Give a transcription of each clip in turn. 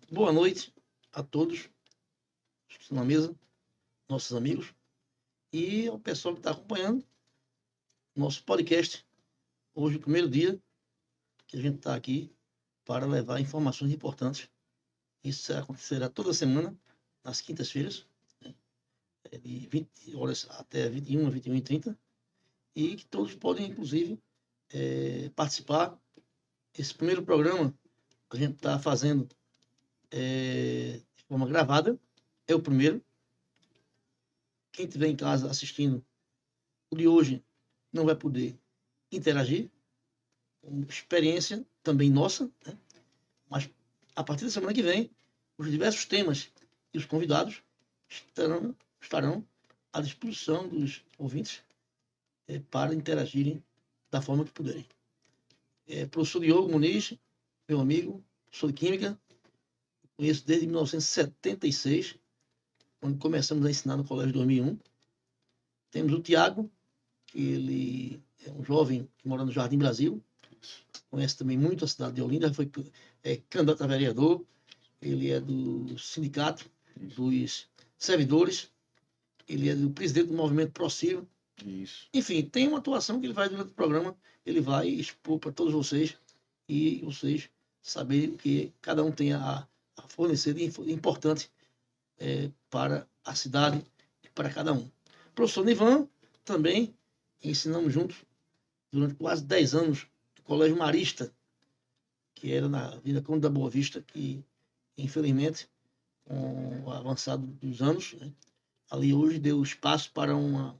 Boa noite a todos que estão na mesa, nossos amigos e ao pessoal que está acompanhando nosso podcast. Hoje, o primeiro dia que a gente está aqui para levar informações importantes. Isso acontecerá toda semana, nas quintas-feiras, né? De 20 horas até 21, 21h30, e que todos podem, inclusive, participar. Esse primeiro programa que a gente está fazendo de forma gravada, é o primeiro. Quem estiver em casa assistindo o de hoje não vai poder interagir, uma experiência também nossa, né? Mas a partir da semana que vem, os diversos temas e os convidados estarão à disposição dos ouvintes para interagirem da forma que puderem. Professor Diogo Muniz, meu amigo, professor de Química, conheço desde 1976, quando começamos a ensinar no Colégio 2001. Temos o Tiago, que ele é um jovem que mora no Jardim Brasil, conhece também muito a cidade de Olinda, foi candidato a vereador, ele é do sindicato dos servidores, ele é do presidente do movimento ProCiro. Isso. Enfim, tem uma atuação que ele vai, durante o programa, ele vai expor para todos vocês e vocês saberem que cada um tem a fornecer de importante para a cidade e para cada um. Professor Nivan, também ensinamos juntos durante quase 10 anos no Colégio Marista, que era na Avenida Conde da Boa Vista, que infelizmente, com o avançado dos anos, né, ali hoje deu espaço para uma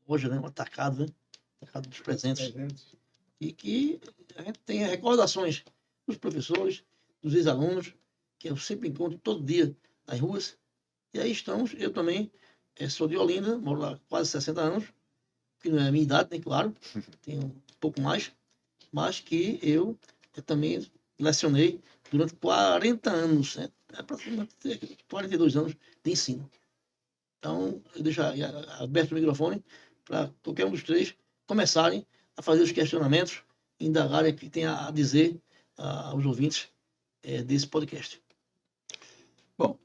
loja, né, um atacado, né, atacado dos presentes. E que a gente tem recordações dos professores, dos ex-alunos, que eu sempre encontro todo dia nas ruas. E aí estamos, eu também sou de Olinda, moro lá há quase 60 anos, que não é a minha idade, nem claro, tenho um pouco mais, mas que eu também lecionei durante 40 anos, né? Praticamente 42 anos de ensino. Então, eu deixo aberto o microfone para qualquer um dos três começarem a fazer os questionamentos e indagarem o que tem a dizer aos ouvintes desse podcast. Bom,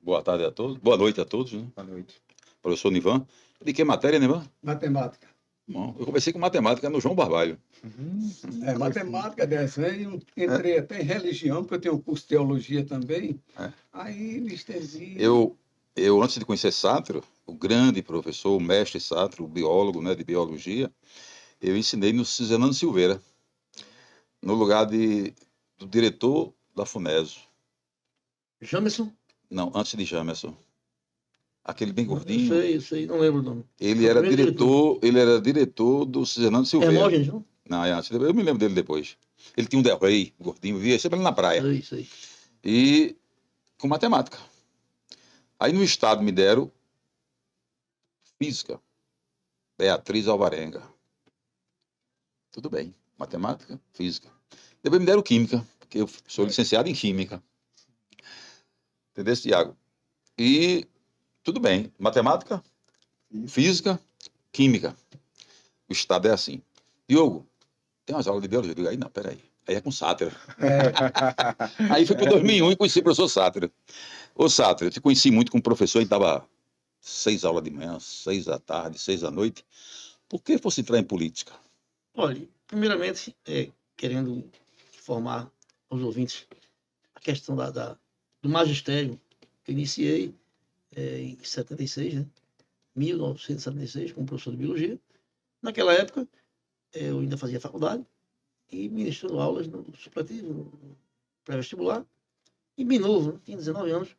boa tarde a todos, boa noite a todos, né? Boa noite. Professor Nivan. De que matéria, Nivan? Matemática. Bom, eu comecei com matemática no João Barbalho. Matemática, desenho, entrei até em religião, porque eu tenho um curso de teologia também. Aí me estendi. Eu, antes de conhecer Sátiro, o grande professor, o mestre Sátiro, o biólogo, né, de biologia, eu ensinei no Zenando Silveira, no lugar do diretor da FUNESO. Jamerson? Não, antes de Jamerson. Aquele bem gordinho. Eu sei, não lembro o nome. Ele era diretor do Zenando Silveira. Hermógenes, não? Não, eu me lembro dele depois. Ele tinha um Del Rey, gordinho, via sempre ali na praia. Sei. E com matemática. Aí no estado me deram física. Beatriz Alvarenga. Tudo bem. Matemática, física. Depois me deram química, porque eu sou licenciado em química. Entendeu, Tiago? E tudo bem. Matemática, física, química. O estado é assim. Diogo, tem umas aulas de biologia? Eu digo, aí não, peraí. Aí é com Sátiro. Aí fui para 2001 e conheci o professor Sátiro. Ô Sátiro, eu te conheci muito como professor, e dava 6 aulas de manhã, 6 da tarde, 6 da noite. Por que fosse entrar em política? Olha, primeiramente, querendo informar aos ouvintes a questão do magistério que eu iniciei em 76, né? 1976, como professor de biologia. Naquela época, eu ainda fazia faculdade e ministrando aulas no supletivo, no pré-vestibular. E bem novo, né? Tinha 19 anos,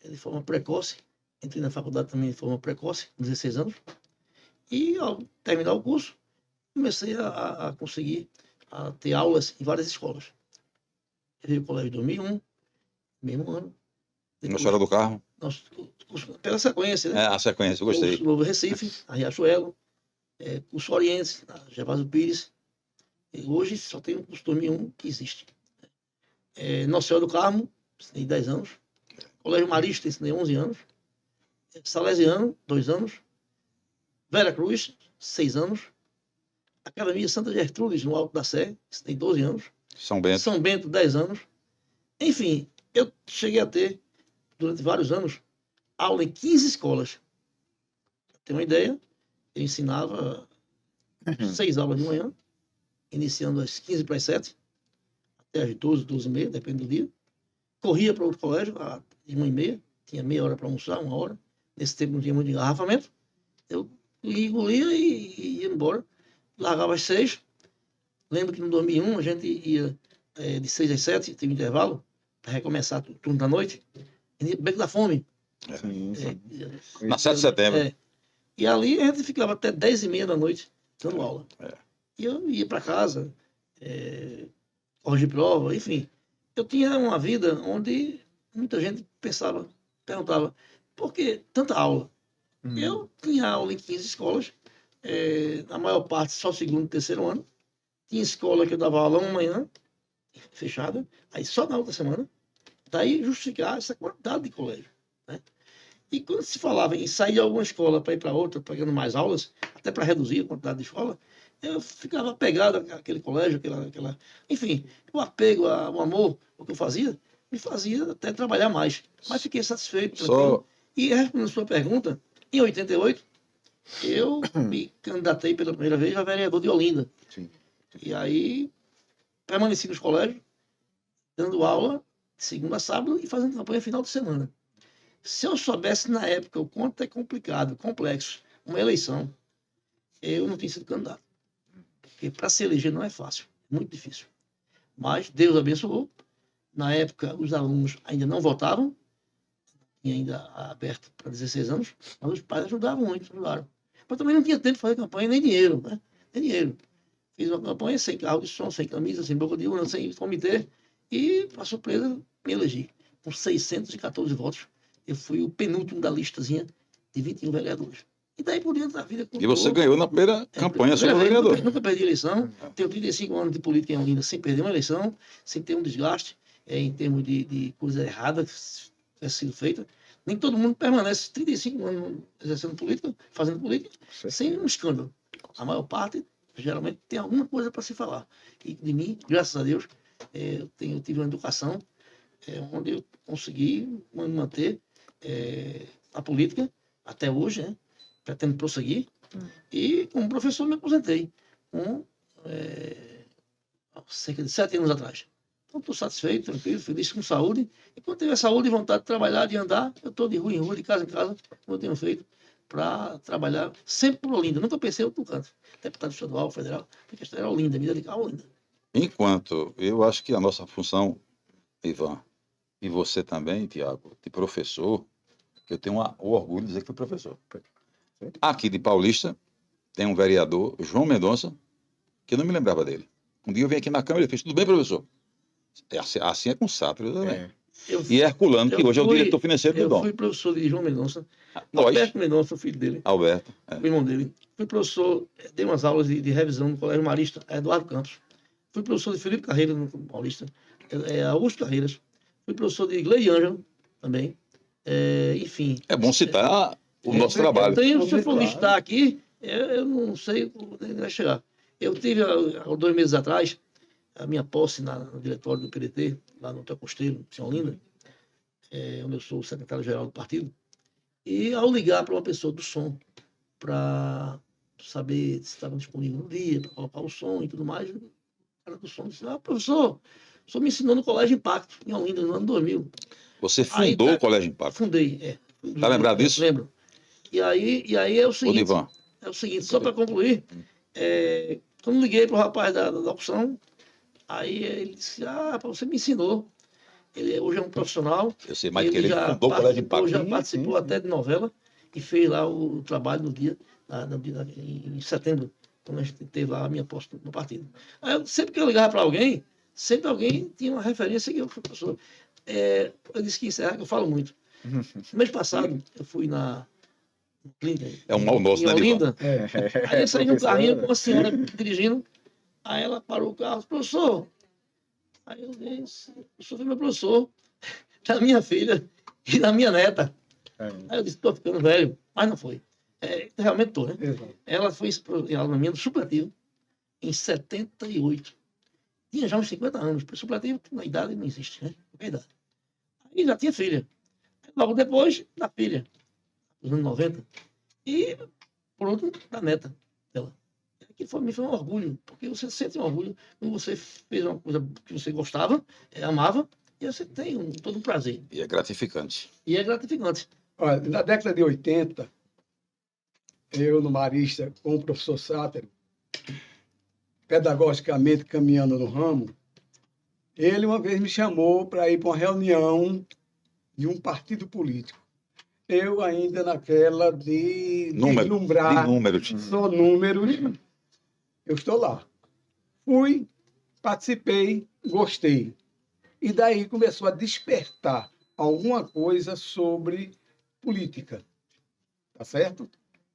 de forma precoce. Entrei na faculdade também de forma precoce, 16 anos. E ao terminar o curso, comecei a conseguir ter aulas em várias escolas. Eu fui ao Colégio 2001, mesmo ano. Nossa Senhora do Carmo? Pela sequência, né? A sequência, eu gostei. Curso Novo Recife, a Riachuelo, curso Oriente, na Gervásio Pires. E hoje só tem um curso 2001 que existe. Nossa Senhora do Carmo, ensinei 10 anos. Colégio Marista, ensinei 11 anos. Salesiano, 2 anos. Vera Cruz, 6 anos. Academia Santa Gertrudes, no Alto da Sé, ensinei 12 anos. São Bento, 10 anos. Enfim, eu cheguei a ter, durante vários anos, aula em 15 escolas. Pra ter uma ideia, eu ensinava 6 aulas de manhã, iniciando às 15 para as 7, até às 12, 12h30, depende do dia. Corria para outro colégio, de 1h30, tinha meia hora para almoçar, 1 hora. Nesse tempo não tinha muito engarrafamento. Eu engolia e ia embora. Largava às 6. Lembro que no 2001 a gente ia de 6 às 7, teve um intervalo, para recomeçar o turno da noite, e Beco da Fome. Sim, sim. Na 7 de setembro. E ali a gente ficava até 10h30 da noite dando aula. É. E eu ia para casa, corrigir prova, enfim. Eu tinha uma vida onde muita gente perguntava, por que tanta aula? Eu tinha aula em 15 escolas, na maior parte só segundo e terceiro ano. Tinha escola que eu dava aula uma manhã, fechada, aí só na outra semana. Daí justificar essa quantidade de colégio. Né? E quando se falava em sair de alguma escola para ir para outra, pegando mais aulas, até para reduzir a quantidade de escola, eu ficava apegado àquele colégio, enfim, o apego, o amor, o que eu fazia, me fazia até trabalhar mais. Mas fiquei satisfeito, tranquilo. E respondendo a sua pergunta, em 88, eu me candidatei pela primeira vez a vereador de Olinda. Sim. E aí, permaneci nos colégios, dando aula de segunda a sábado e fazendo campanha final de semana. Se eu soubesse na época o quanto é complicado, complexo, uma eleição, eu não tinha sido candidato. Porque para se eleger não é fácil, é muito difícil. Mas Deus abençoou. Na época, os alunos ainda não votavam, tinha ainda aberto para 16 anos, mas os pais ajudavam muito, ajudaram. Mas também não tinha tempo de fazer campanha, nem dinheiro, né? Nem dinheiro. Fiz uma campanha sem carro de som, sem camisa, sem boca de urna, sem comitê, e, para surpresa, me elegi. Com 614 votos, eu fui o penúltimo da listazinha de 21 vereadores. E daí por diante da vida... E você ganhou na primeira campanha sobre vereador. Nunca perdi eleição. Tenho 35 anos de política em Olinda sem perder uma eleição, sem ter um desgaste em termos de coisa errada que tivesse sido feita. Nem todo mundo permanece 35 anos exercendo política, fazendo política, sem um escândalo. A maior parte, geralmente, tem alguma coisa para se falar. E de mim, graças a Deus, eu tive uma educação onde eu consegui me manter na política até hoje, né? Pretendo prosseguir. E como professor me aposentei com cerca de 7 anos atrás. Então estou satisfeito, tranquilo, feliz, com saúde. E quando tiver saúde e vontade de trabalhar, de andar, eu estou de rua em rua, de casa em casa, como eu tenho feito, para trabalhar sempre por Olinda. Nunca pensei em outro canto. Deputado estadual, federal, a questão era Olinda, me dedicar a Olinda. Enquanto eu acho que a nossa função, Ivan, e você também, Tiago, de professor, eu tenho o orgulho de dizer que fui professor. Aqui de Paulista, tem um vereador, João Mendonça, que eu não me lembrava dele. Um dia eu vim aqui na Câmara e ele fez, tudo bem, professor? Assim é com Sátiro também. E Herculano, que hoje é o diretor financeiro do Dom. Eu fui professor de João Mendonça. Nós. Alberto Mendonça, o filho dele. Alberto. O irmão dele. Fui professor, dei umas aulas de revisão no Colégio Marista, Eduardo Campos. Fui professor de Felipe Carreira, no Paulista. Augusto Carreiras. Fui professor de Gleide Ângelo, também. Enfim. É bom citar o nosso trabalho. Se eu for listar aqui, eu não sei onde vai chegar. Eu tive, há 2 meses atrás, a minha posse no diretório do PDT, lá no Hotel Costeiro, em Olinda, onde eu sou o secretário-geral do partido. E ao ligar para uma pessoa do som, para saber se estava disponível no dia, para colocar o som e tudo mais, o cara do som disse, professor, o senhor me ensinou no Colégio Impacto, em Olinda, no ano 2000. Você fundou o Colégio Impacto? Fundei, Está lembrado disso? Lembro. E aí é o seguinte, só para concluir, quando liguei para o rapaz da opção, aí ele disse, você me ensinou. Ele hoje é um profissional. Eu sei mais que ele fundou o Colégio Impacto. Já participou até de novela e fez lá o trabalho no dia, em setembro, quando a gente teve lá a minha posse no partido. Aí, sempre que eu ligava para alguém, sempre alguém tinha uma referência que eu fui professor. Eu disse que encerrar, que eu falo muito. No mês passado, eu fui na clínica. É um mal nosso, né, Olinda. Aí eu saí no carrinho com uma senhora dirigindo. Aí ela parou o carro, professor. Aí eu disse, o senhor foi meu professor, da minha filha e da minha neta. Aí eu disse, estou ficando velho, mas não foi. Realmente estou, né? Exato. Ela foi aluna minha no supletivo em 78. tinha já uns 50 anos. Supletivo, na idade não existe, né? É idade. Aí já tinha filha. Logo depois, da filha, nos anos 90. E, por outro, da neta dela. Que me foi um orgulho, porque você sente um orgulho quando você fez uma coisa que você gostava, amava, e você tem todo um prazer. E é gratificante. E é gratificante. Olha, na década de 80, eu no Marista, com o professor Sátero, pedagogicamente caminhando no ramo, ele uma vez me chamou para ir para uma reunião de um partido político. Eu ainda naquela de deslumbrar, só números, eu estou lá. Fui, participei, gostei. E daí começou a despertar alguma coisa sobre política. Tá certo?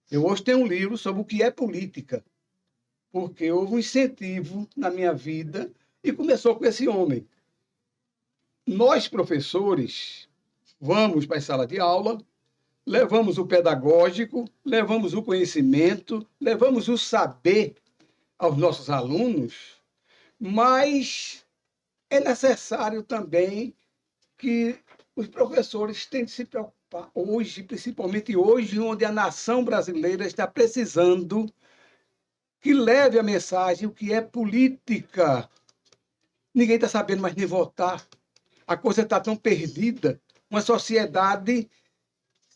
Eu hoje tenho um livro sobre o que é política, porque houve um incentivo na minha vida e começou com esse homem. Nós, professores, vamos para a sala de aula, levamos o pedagógico, levamos o conhecimento, levamos o saber aos nossos alunos, mas é necessário também que os professores têm de se preocupar hoje, principalmente hoje, onde a nação brasileira está precisando que leve a mensagem o que é política. Ninguém está sabendo mais nem votar. A coisa está tão perdida. Uma sociedade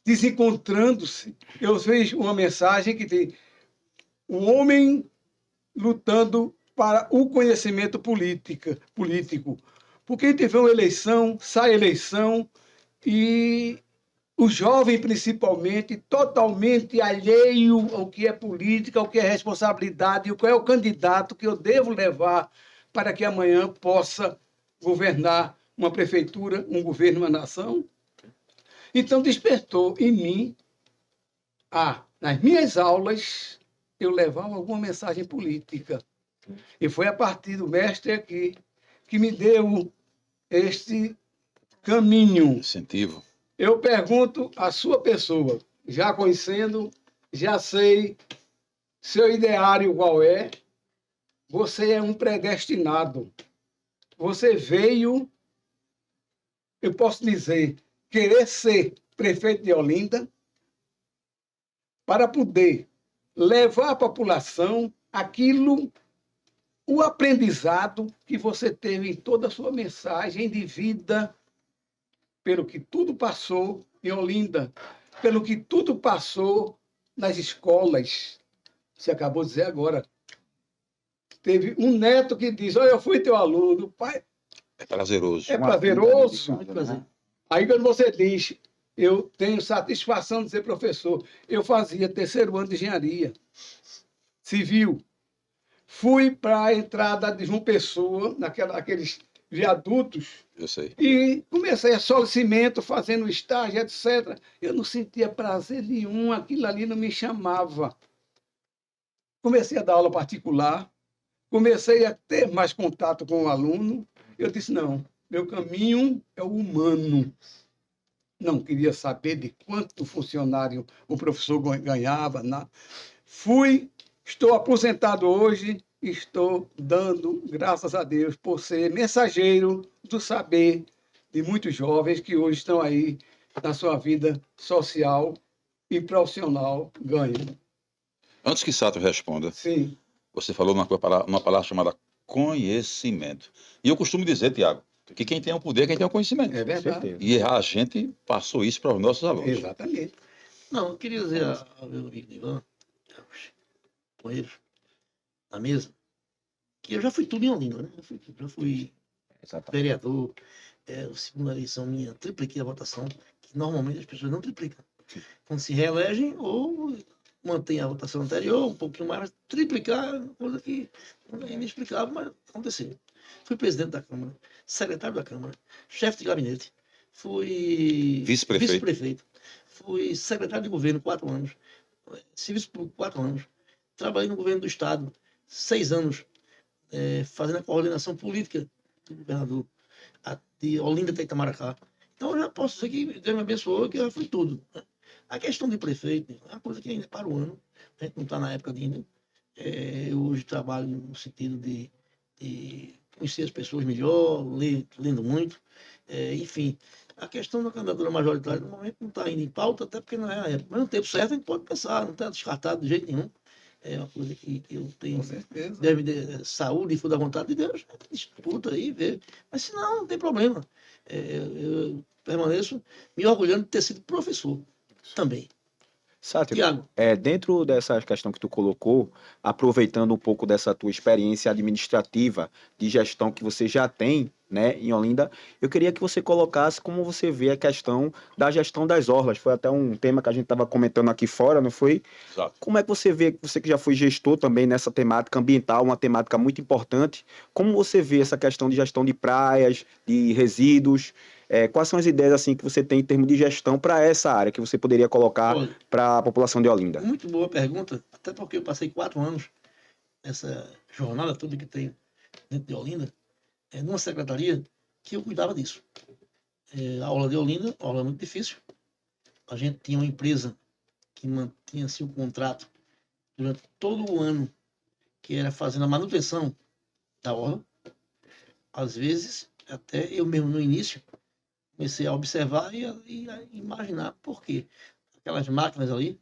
desencontrando-se. Eu vejo uma mensagem que tem o homem lutando para o conhecimento político. Porque a gente vê uma eleição, sai eleição, e o jovem, principalmente, totalmente alheio ao que é política, ao que é responsabilidade, qual é o candidato que eu devo levar para que amanhã possa governar uma prefeitura, um governo, uma nação. Então, despertou em mim, nas minhas aulas, eu levava alguma mensagem política. E foi a partir do mestre aqui que me deu este caminho. Incentivo. Eu pergunto à sua pessoa, já conhecendo, já sei seu ideário qual é, você é um predestinado. Você veio, eu posso dizer, querer ser prefeito de Olinda para poder levar à população aquilo, o aprendizado que você teve em toda a sua mensagem de vida, pelo que tudo passou em Olinda, pelo que tudo passou nas escolas. Você acabou de dizer agora. Teve um neto que diz, olha, eu fui teu aluno, pai. É prazeroso. É prazeroso. Muito prazer. Aí quando você diz, eu tenho satisfação de ser professor, eu fazia 3º ano de engenharia civil. Fui para a entrada de João Pessoa, naqueles viadutos, Eu sei. e comecei a solar cimento, fazendo estágio, etc. Eu não sentia prazer nenhum, aquilo ali não me chamava. Comecei a dar aula particular, comecei a ter mais contato com o aluno. Eu disse, não, meu caminho é o humano. Não queria saber de quanto funcionário o professor ganhava. Nada. Estou aposentado hoje, estou dando graças a Deus por ser mensageiro do saber de muitos jovens que hoje estão aí na sua vida social e profissional ganham. Antes que Sato responda, Sim. Você falou numa palavra chamada conhecimento. E eu costumo dizer, Tiago, que quem tem o poder é quem tem o conhecimento. É verdade. E a gente passou isso para os nossos alunos. Exatamente. Não, eu queria dizer ao meu amigo Ivan, com eles, na mesa, que eu já fui tudo em Olinda, né? Já fui vereador, a segunda eleição minha, tripliquei a votação, que normalmente as pessoas não triplicam. Quando se reelegem ou mantém a votação anterior, um pouquinho mais, mas triplicar, coisa que é inexplicável, mas aconteceu. Fui presidente da Câmara, secretário da Câmara, chefe de gabinete, fui vice-prefeito, fui secretário de governo 4 anos, serviço público 4 anos, trabalhei no governo do Estado 6 anos, fazendo a coordenação política do governador de Olinda até Itamaracá. Então, eu já posso dizer que Deus me abençoou, que eu já fui tudo. A questão de prefeito é uma coisa que ainda é para o ano, a gente não está na época de ainda. Eu hoje trabalho no sentido de conhecer as pessoas melhor, lendo muito. Enfim, a questão da candidatura majoritária, no momento, não está ainda em pauta, até porque não é a época. Mas no tempo certo a gente pode pensar, não está descartado de jeito nenhum. É uma coisa que eu tenho. Com certeza. Deve de saúde e for da vontade de Deus, disputa aí, vê. Mas se não, não tem problema. Eu permaneço me orgulhando de ter sido professor também. Sátiro, Tiago, dentro dessa questão que tu colocou, aproveitando um pouco dessa tua experiência administrativa de gestão que você já tem, né, em Olinda, eu queria que você colocasse como você vê a questão da gestão das orlas. Foi até um tema que a gente estava comentando aqui fora, não foi? Exato. Como é que você vê, você que já foi gestor também nessa temática ambiental, uma temática muito importante, como você vê essa questão de gestão de praias, de resíduos? Quais são as ideias assim que você tem em termos de gestão para essa área que você poderia colocar olha, para a população de Olinda? muito boa pergunta, até porque eu passei 4 anos nessa jornada toda que tem dentro de Olinda, numa secretaria que eu cuidava disso. A aula de Olinda, uma aula muito difícil. A gente tinha uma empresa que mantinha assim, um contrato durante todo o ano, que era fazendo a manutenção da orla. Às vezes, até eu mesmo no início, comecei a observar e a imaginar por quê. Aquelas máquinas ali,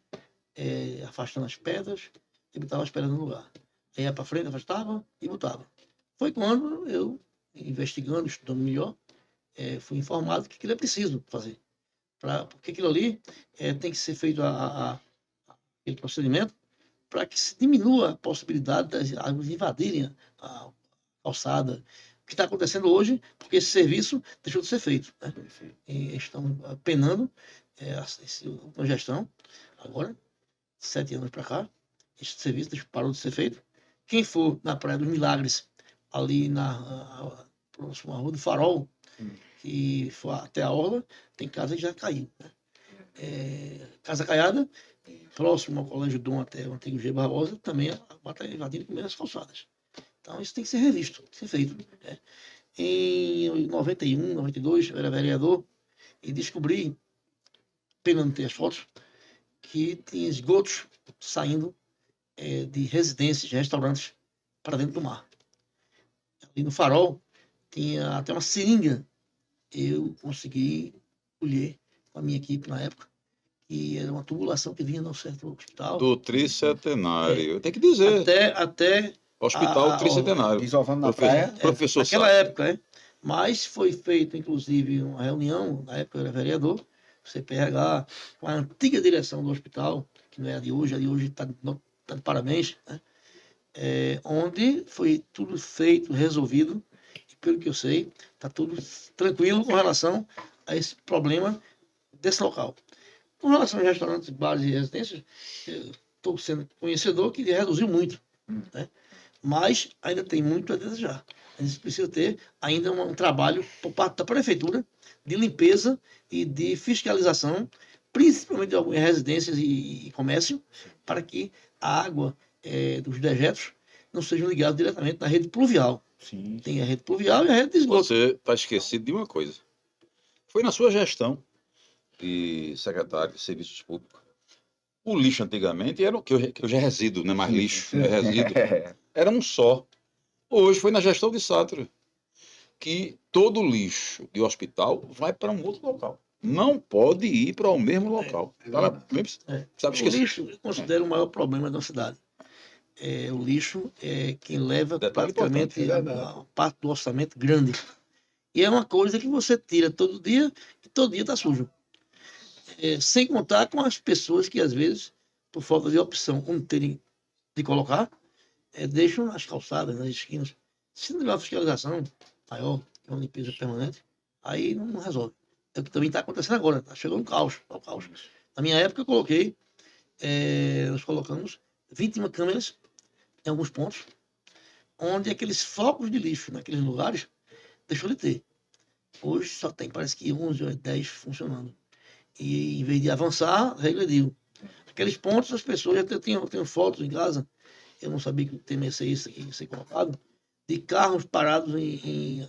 afastando as pedras e botava as pedras no lugar. Aí ia para frente, afastava e botava. Foi quando eu, investigando, estudando melhor, fui informado que aquilo é preciso fazer. Porque aquilo ali tem que ser feito aquele procedimento para que se diminua a possibilidade das águas invadirem a calçada. O que está acontecendo hoje, porque esse serviço deixou de ser feito. Né? E estão penando a gestão, agora, 7 anos para cá, esse serviço parou de ser feito. Quem for na Praia dos Milagres, ali na próxima Rua do Farol, que for até a orla, tem casa que já caiu. Né? Casa Caiada, próximo ao Colégio Dom até o antigo G. Barbosa, também a água está invadindo com as calçadas. Então, isso tem que ser revisto, tem que ser feito. Né? Em 91, 92, eu era vereador e descobri, pelo ter as fotos, que tinha esgotos saindo de residências, restaurantes, para dentro do mar. Ali no Farol, tinha até uma seringa. Eu consegui colher com a minha equipe na época, que era uma tubulação que vinha num certo hospital. Do Tricentenário. Tem que dizer. Até Hospital Tricentenário. Desovando na praia. Professor naquela Sá. época, né? Mas foi feita, inclusive, uma reunião, na época eu era vereador, CPRH, com a antiga direção do hospital, que não é a de hoje está de parabéns, né? Onde foi tudo feito, resolvido, e pelo que eu sei, está tudo tranquilo com relação a esse problema desse local. Com relação aos restaurantes, bares e residências, eu estou sendo conhecedor que reduziu muito, né? Mas ainda tem muito a desejar. A gente precisa ter ainda um trabalho por parte da prefeitura de limpeza e de fiscalização, principalmente de algumas residências e comércio, para que a água dos dejetos não sejam ligados diretamente na rede pluvial. Sim. Tem a rede pluvial e a rede de esgoto. Você está esquecido de uma coisa. Foi na sua gestão de secretário de Serviços Públicos. O lixo antigamente era o que eu já resido, não é mais lixo, é resíduo. Era um só. Hoje foi na gestão de Sátiro que todo lixo de hospital vai para um outro local. Não pode ir para o mesmo local. Sabe O esquecer. lixo eu considero o maior problema da cidade. O lixo é quem leva Detalhe praticamente importante, a parte do orçamento grande. E é uma coisa que você tira todo dia e todo dia está sujo. Sem contar com as pessoas que, às vezes, por falta de opção, não terem de colocar, deixam nas calçadas, nas esquinas. Se não tiver uma fiscalização maior, que é uma limpeza permanente, aí não resolve. É o que também está acontecendo agora. Está chegando um caos. Tá um caos. Na minha época, eu coloquei, nós colocamos 21 câmeras em alguns pontos, onde aqueles focos de lixo naqueles lugares deixou de ter. Hoje só tem, parece que 11 ou 10 funcionando. E em vez de avançar, regrediu. Aqueles pontos, as pessoas, eu tenho fotos em casa, eu não sabia que o tema ia ser isso aqui, ia ser colocado, de carros parados em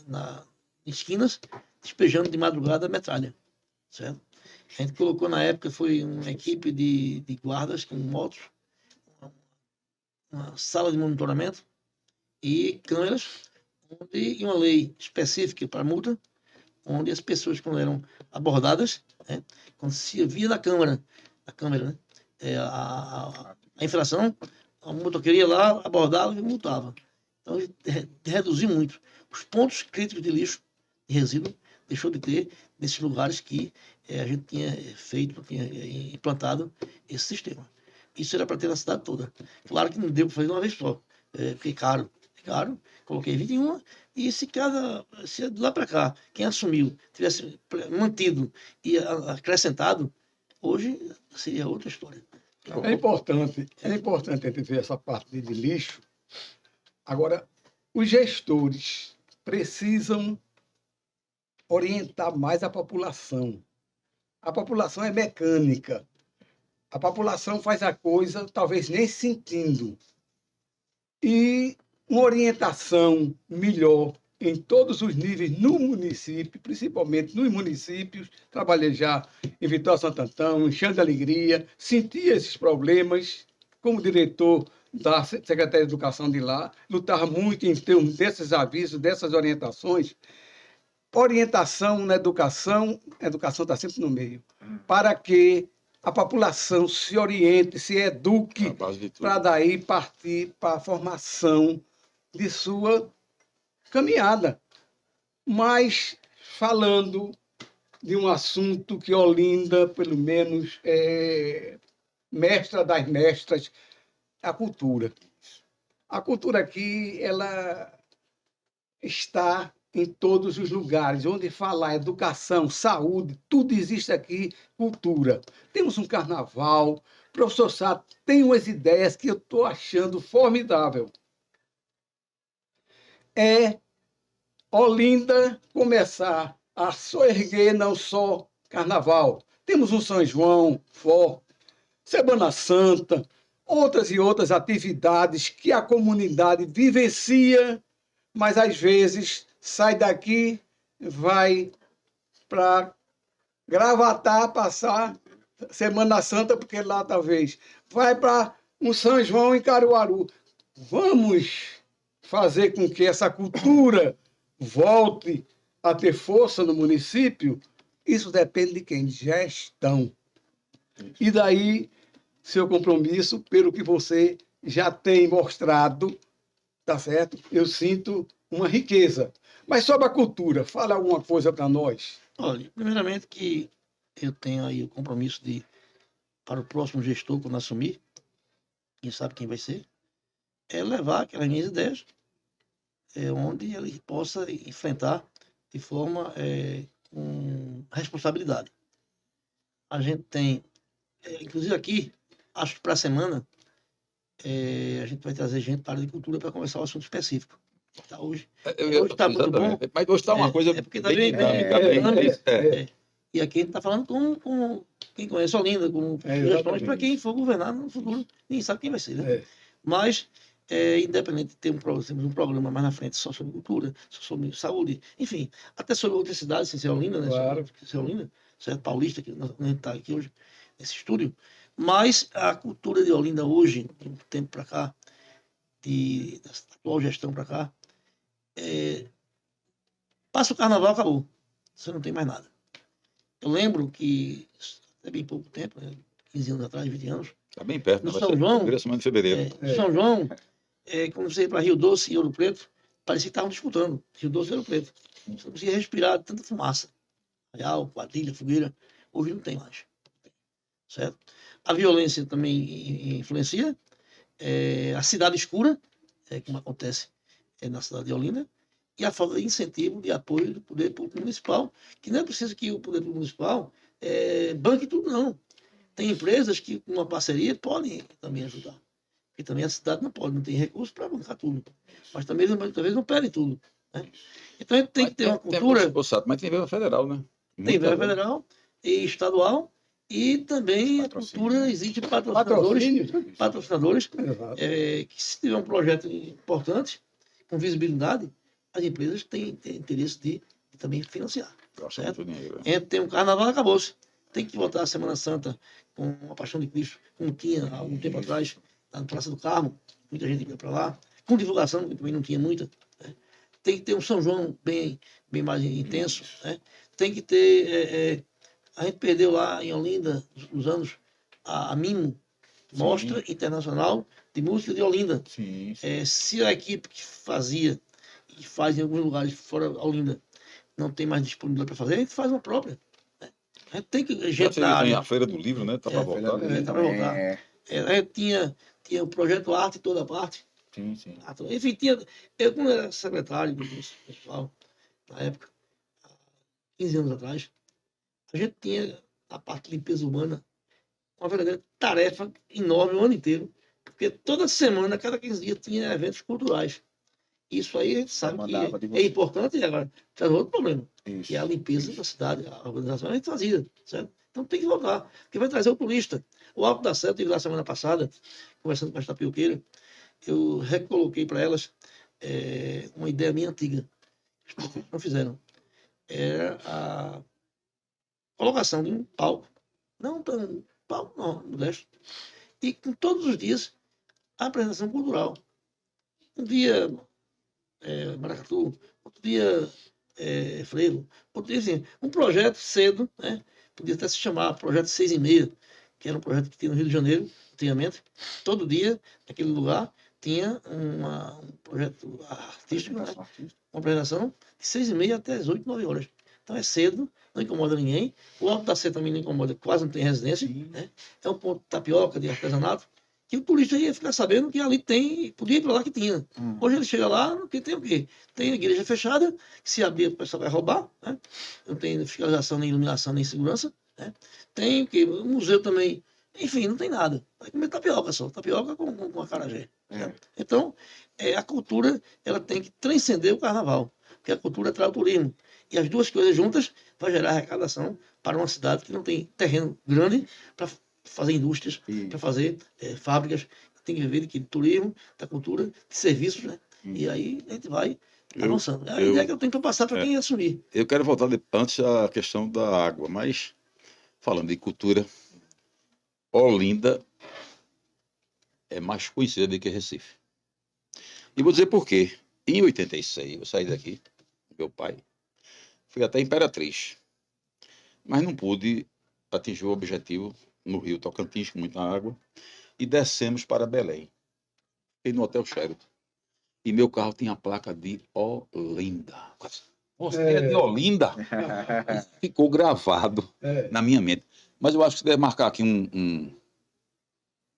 esquinas, despejando de madrugada a metralha. Certo? A gente colocou na época, foi uma equipe de guardas com motos, uma sala de monitoramento e câmeras, e uma lei específica para multa, onde as pessoas, quando eram abordadas, né, quando se via na câmera, né, a infração, a motoqueira ia lá, abordava e multava. Então, reduziu muito. Os pontos críticos de lixo e resíduo deixou de ter nesses lugares que a gente tinha feito, tinha implantado esse sistema. Isso era para ter na cidade toda. Claro que não deu para fazer de uma vez só, porque é caro. Coloquei 21, e se de lá para cá, quem assumiu tivesse mantido e acrescentado, hoje seria outra história. É importante entender essa parte de lixo. Agora, os gestores precisam orientar mais a população. A população é mecânica. A população faz a coisa talvez nem sentindo. E uma orientação melhor em todos os níveis no município, principalmente nos municípios. Trabalhei já em Vitória Santo Antão, em Chão de Alegria, senti esses problemas como diretor da Secretaria de Educação de lá, lutava muito em termos desses avisos, dessas orientações. Orientação na educação, a educação está sempre no meio, para que a população se oriente, se eduque, para daí partir para a formação de sua caminhada. Mas, falando de um assunto que Olinda, pelo menos, é mestra das mestras, a cultura. A cultura aqui, ela está em todos os lugares, onde falar educação, saúde, tudo existe aqui, cultura. Temos um carnaval, o professor Sato tem umas ideias que eu estou achando formidável. É Olinda começar a soerguer não só carnaval. Temos um São João forte, Semana Santa, outras e outras atividades que a comunidade vivencia, mas às vezes sai daqui, vai para Gravatar passar Semana Santa, porque lá talvez vai para um São João em Caruaru. Vamos fazer com que essa cultura volte a ter força no município? Isso depende de quem? Gestão. E daí, seu compromisso, pelo que você já tem mostrado, tá certo? Eu sinto uma riqueza. Mas sobre a cultura, fala alguma coisa para nós. Olha, primeiramente que eu tenho aí o compromisso de, para o próximo gestor, quando assumir, quem sabe quem vai ser, é levar aquelas minhas ideias, onde ele possa enfrentar de forma com responsabilidade. A gente tem, inclusive aqui, acho que para a semana, a gente vai trazer gente para a área de cultura para conversar um assunto específico. Tá, hoje está muito bom. Mas hoje está uma coisa porque bem dinâmica. E aqui a gente está falando com quem conhece Olinda, com sugestões para quem for governar no futuro. Ninguém sabe quem vai ser, né? Mas, independente de temos um programa mais na frente só sobre cultura, só sobre saúde, enfim, até sobre outras cidades, sem ser Olinda, né? Claro. Sem ser Olinda, certo? Paulista, que a gente está aqui hoje nesse estúdio. Mas a cultura de Olinda hoje, de um tempo para cá, da atual gestão para cá, passa o carnaval, acabou. Você não tem mais nada. Eu lembro que, até bem pouco tempo, 15 anos atrás, 20 anos, está bem perto, no São João, primeira semana de fevereiro. São João, quando você ia para Rio Doce e Ouro Preto, parecia que estavam disputando Rio Doce e Ouro Preto. Você não conseguia respirar de tanta fumaça. Real, quadrilha, fogueira, hoje não tem mais. Certo? A violência também influencia. A cidade escura, como acontece na cidade de Olinda, e a falta de incentivo, de apoio do poder público municipal, que não é preciso que o poder público municipal banque tudo, não. Tem empresas que, com uma parceria, podem também ajudar. Porque também a cidade não tem recursos para bancar tudo. Mas também, muitas vezes, não pedem tudo. Né? Então, a gente tem que ter uma cultura... Mas tem verba federal, né? Tem verba federal e estadual, e também a cultura, existe patrocinadores que, se tiver um projeto importante, com visibilidade, as empresas têm interesse de também financiar. Certo? Tem um carnaval, acabou-se. Tem que voltar a Semana Santa com a Paixão de Cristo, como tinha há algum tempo atrás, lá na Praça do Carmo, muita gente ia para lá, com divulgação, também não tinha muita. Né? tem que ter um São João bem mais intenso, né? Tem que ter... a gente perdeu lá em Olinda, nos anos, a Mimo, Mostra Internacional de Música de Olinda. Sim, Se a equipe que fazia e faz em alguns lugares fora Olinda não tem mais disponibilidade para fazer, a gente faz uma própria. Né? A gente tem que já sei, injetar. tem a Feira do Livro, né? Tá para voltar. Tá para voltar. A gente tinha o projeto Arte toda a parte. Sim, sim. Enfim, eu, quando era secretário do pessoal, na época, 15 anos atrás, a gente tinha a parte de limpeza urbana, uma verdadeira tarefa enorme o ano inteiro, porque toda semana, cada 15 dias, tinha eventos culturais. Isso aí a gente sabe que é importante, e agora traz outro problema, que é a limpeza da cidade, a organização a gente fazia, certo? Então tem que voltar, porque vai trazer o turista. O Alto da Serra, eu estive lá semana passada, conversando com as tapioqueiras, eu recoloquei para elas uma ideia minha antiga, que não fizeram. Era a colocação de um palco, não tão palco, não, modesto, e com todos os dias a apresentação cultural. Um dia maracatu, outro dia frevo, outro dia assim, um projeto cedo, né? Podia até se chamar Projeto 6h30, que era um projeto que tinha no Rio de Janeiro, antigamente, todo dia, naquele lugar, tinha um projeto artístico, né? Uma apresentação de 6h30 até as 8, 9 horas. Então é cedo, não incomoda ninguém. O Alto da Sé também não incomoda, quase não tem residência. Né? É um ponto de tapioca, de artesanato, que o turista ia ficar sabendo que ali tem, podia ir para lá que tinha. Hoje ele chega lá, que tem o quê? Tem a igreja fechada, que se abrir o pessoal vai roubar, né? Não tem fiscalização, nem iluminação, nem segurança. Né? Tem o quê? O museu também. Enfim, não tem nada. Vai comer tapioca só, tapioca com acarajé. Então, a cultura ela tem que transcender o carnaval, porque a cultura traz o turismo. E as duas coisas juntas vai gerar arrecadação para uma cidade que não tem terreno grande para fazer indústrias, para fazer fábricas. Tem que viver de turismo, da cultura, de serviços, né? E aí a gente vai avançando. A ideia que eu tenho para passar para quem assumir. Eu quero voltar antes à questão da água, mas falando de cultura, Olinda é mais conhecida do que Recife. E vou dizer por quê. Em 86, eu saí daqui, meu pai, fui até Imperatriz, mas não pude atingir o objetivo no Rio Tocantins, com muita água, e descemos para Belém. Fiquei no Hotel Sheraton. E meu carro tinha a placa de Olinda. Você é de Olinda? Ficou gravado na minha mente. Mas eu acho que você deve marcar aqui um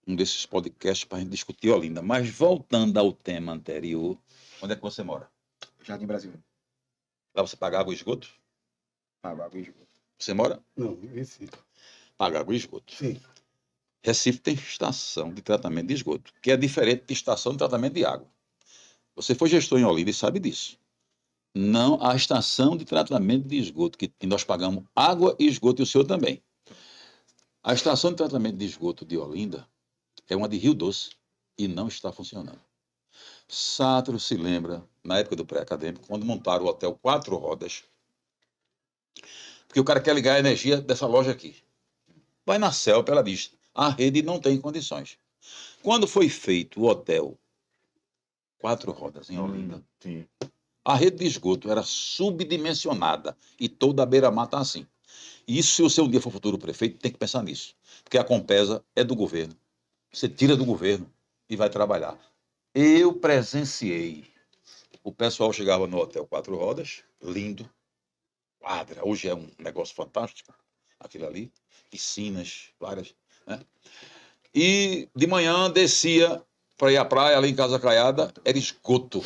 desses podcasts para a gente discutir Olinda. Mas voltando ao tema anterior, onde é que você mora? Jardim Brasil. Lá você paga água e esgoto? Pago água e esgoto. Você mora? Não, em Recife. Paga água e esgoto. Sim. Recife tem estação de tratamento de esgoto, que é diferente de estação de tratamento de água. Você foi gestor em Olinda e sabe disso. Não, a estação de tratamento de esgoto, que nós pagamos água e esgoto, e o senhor também. A estação de tratamento de esgoto de Olinda é uma de Rio Doce e não está funcionando. Sátiro se lembra, na época do pré-acadêmico, quando montaram o hotel 4 Rodas, porque o cara quer ligar a energia dessa loja aqui. Vai na CELP, ela diz, a rede não tem condições. Quando foi feito o hotel 4 Rodas em Olinda, a rede de esgoto era subdimensionada e toda a beira-mar está assim. E isso, se você um dia for futuro prefeito, tem que pensar nisso. Porque a Compesa é do governo. Você tira do governo e vai trabalhar. Eu presenciei. O pessoal chegava no hotel 4 Rodas, lindo, quadra. Hoje é um negócio fantástico, aquilo ali. Piscinas, várias. Né? E de manhã descia para ir à praia, ali em Casa Caiada, era esgoto.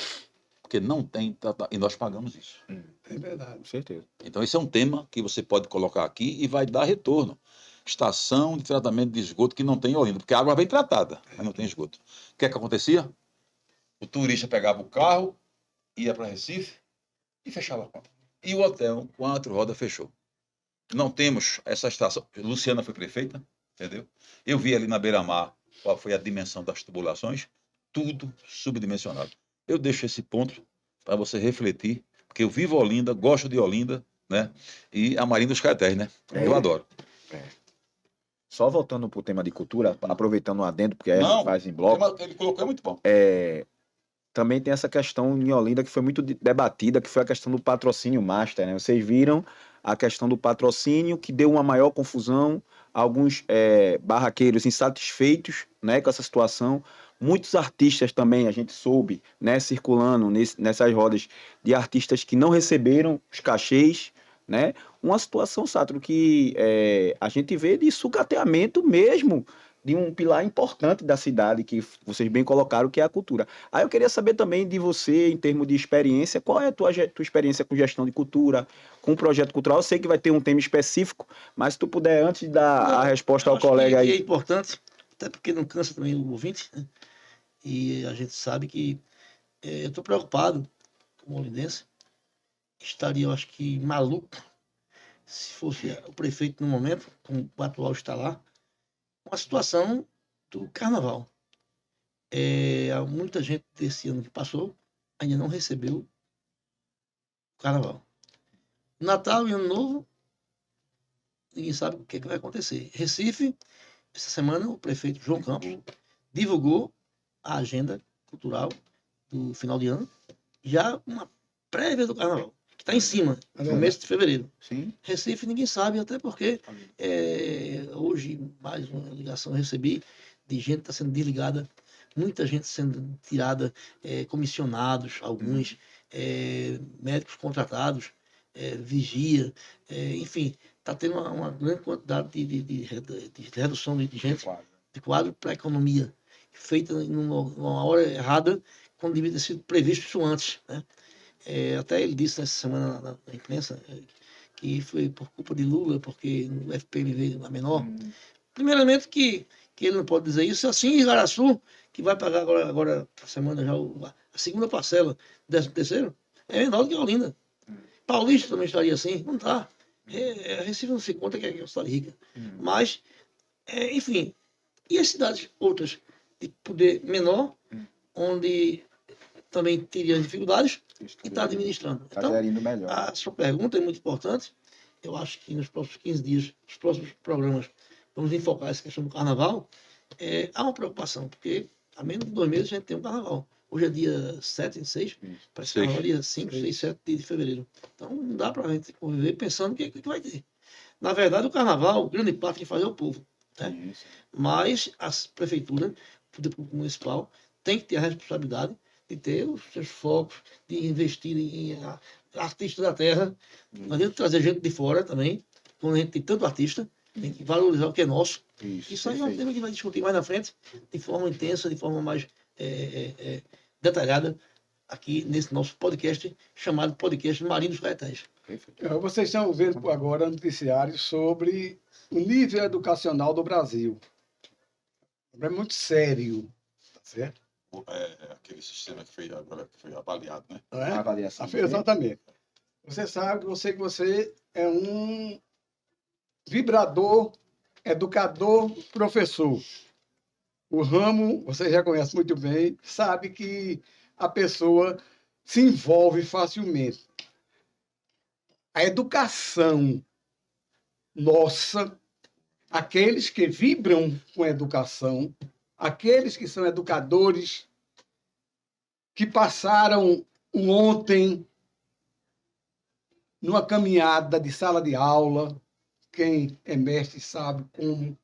Porque não tem, e nós pagamos isso. É verdade. Com certeza. Então, esse é um tema que você pode colocar aqui e vai dar retorno. Estação de tratamento de esgoto que não tem em Olinda, porque a água vem tratada, mas não tem esgoto. O que é que acontecia? O turista pegava o carro, ia para Recife e fechava a conta. E o hotel 4 Rodas fechou. Não temos essa estação. Luciana foi prefeita, entendeu? Eu vi ali na beira-mar qual foi a dimensão das tubulações, tudo subdimensionado. Eu deixo esse ponto para você refletir, porque eu vivo Olinda, gosto de Olinda, né? E a Marinha dos Caetés, né? Eu adoro. Só voltando para o tema de cultura, aproveitando o adendo, porque Não, faz em bloco. Ele colocou, é muito bom. também tem essa questão em Olinda que foi muito debatida, que foi a questão do patrocínio master, né? Vocês viram a questão do patrocínio que deu uma maior confusão, alguns barraqueiros insatisfeitos, né, com essa situação. Muitos artistas também, a gente soube, né, circulando nessas rodas de artistas que não receberam os cachês, né? Uma situação, Sátiro, que a gente vê de sucateamento mesmo de um pilar importante da cidade, que vocês bem colocaram, que é a cultura. Aí eu queria saber também de você, em termos de experiência, qual é a tua experiência com gestão de cultura, com projeto cultural? Eu sei que vai ter um tema específico, mas se tu puder, antes de dar a resposta ao colega que é aí. importante, até porque não cansa também o ouvinte, né? E a gente sabe que eu estou preocupado como olindense, estaria, eu acho que, maluco se fosse o prefeito no momento, como o atual está lá, com a situação do carnaval. Muita gente desse ano que passou ainda não recebeu o carnaval. Natal e Ano Novo, ninguém sabe o que vai acontecer. Recife, essa semana, o prefeito João Campos divulgou a agenda cultural do final de ano, já uma prévia do carnaval, que está em cima, no começo de fevereiro. Sim. Recife ninguém sabe, até porque hoje mais uma ligação eu recebi de gente que está sendo desligada, muita gente sendo tirada, comissionados, alguns médicos contratados, vigia, enfim, está tendo uma grande quantidade de redução de gente, de quadro para a economia, feita numa hora errada, quando devia ter sido previsto isso antes, né? Até ele disse nessa semana na imprensa que foi por culpa de Lula, porque o FPM veio a menor. Primeiramente que ele não pode dizer isso, assim Igaraçu, que vai pagar agora essa semana já a segunda parcela, 13º, é menor do que a Olinda. Paulista também estaria assim, não está. Recife não se conta que é uma cidade rica. Mas, enfim, e as cidades outras de poder menor, onde também teria dificuldades e está administrando. Está Então, gerindo melhor. a sua pergunta é muito importante. Eu acho que nos próximos 15 dias, nos próximos programas, vamos enfocar essa questão do carnaval. Há uma preocupação, porque há menos de 2 meses a gente tem um carnaval. Hoje é dia 7, 6, parece que é dia 5, 6, 7 de fevereiro. Então, não dá para a gente conviver pensando o que vai ter. Na verdade, o carnaval, grande parte que faz é o povo. Né? Mas as prefeituras, o poder público municipal, tem que ter a responsabilidade de ter os seus focos, de investir em artistas da terra. Não adianta trazer gente de fora também, quando a gente tem tanto artista, tem que valorizar o que é nosso. Isso aí é um tema que vai discutir mais na frente, de forma intensa, de forma mais detalhada, aqui nesse nosso podcast, chamado Podcast Marinho dos Caetés. Vocês estão vendo agora noticiários sobre o nível educacional do Brasil. É muito sério, tá certo? Aquele sistema que foi avaliado, né? Não é? A avaliação. Exatamente. Você sabe que você é um vibrador, educador, professor. O ramo, você já conhece muito bem, sabe que a pessoa se envolve facilmente. A educação nossa, aqueles que vibram com a educação, aqueles que são educadores, que passaram ontem numa caminhada de sala de aula, quem é mestre sabe como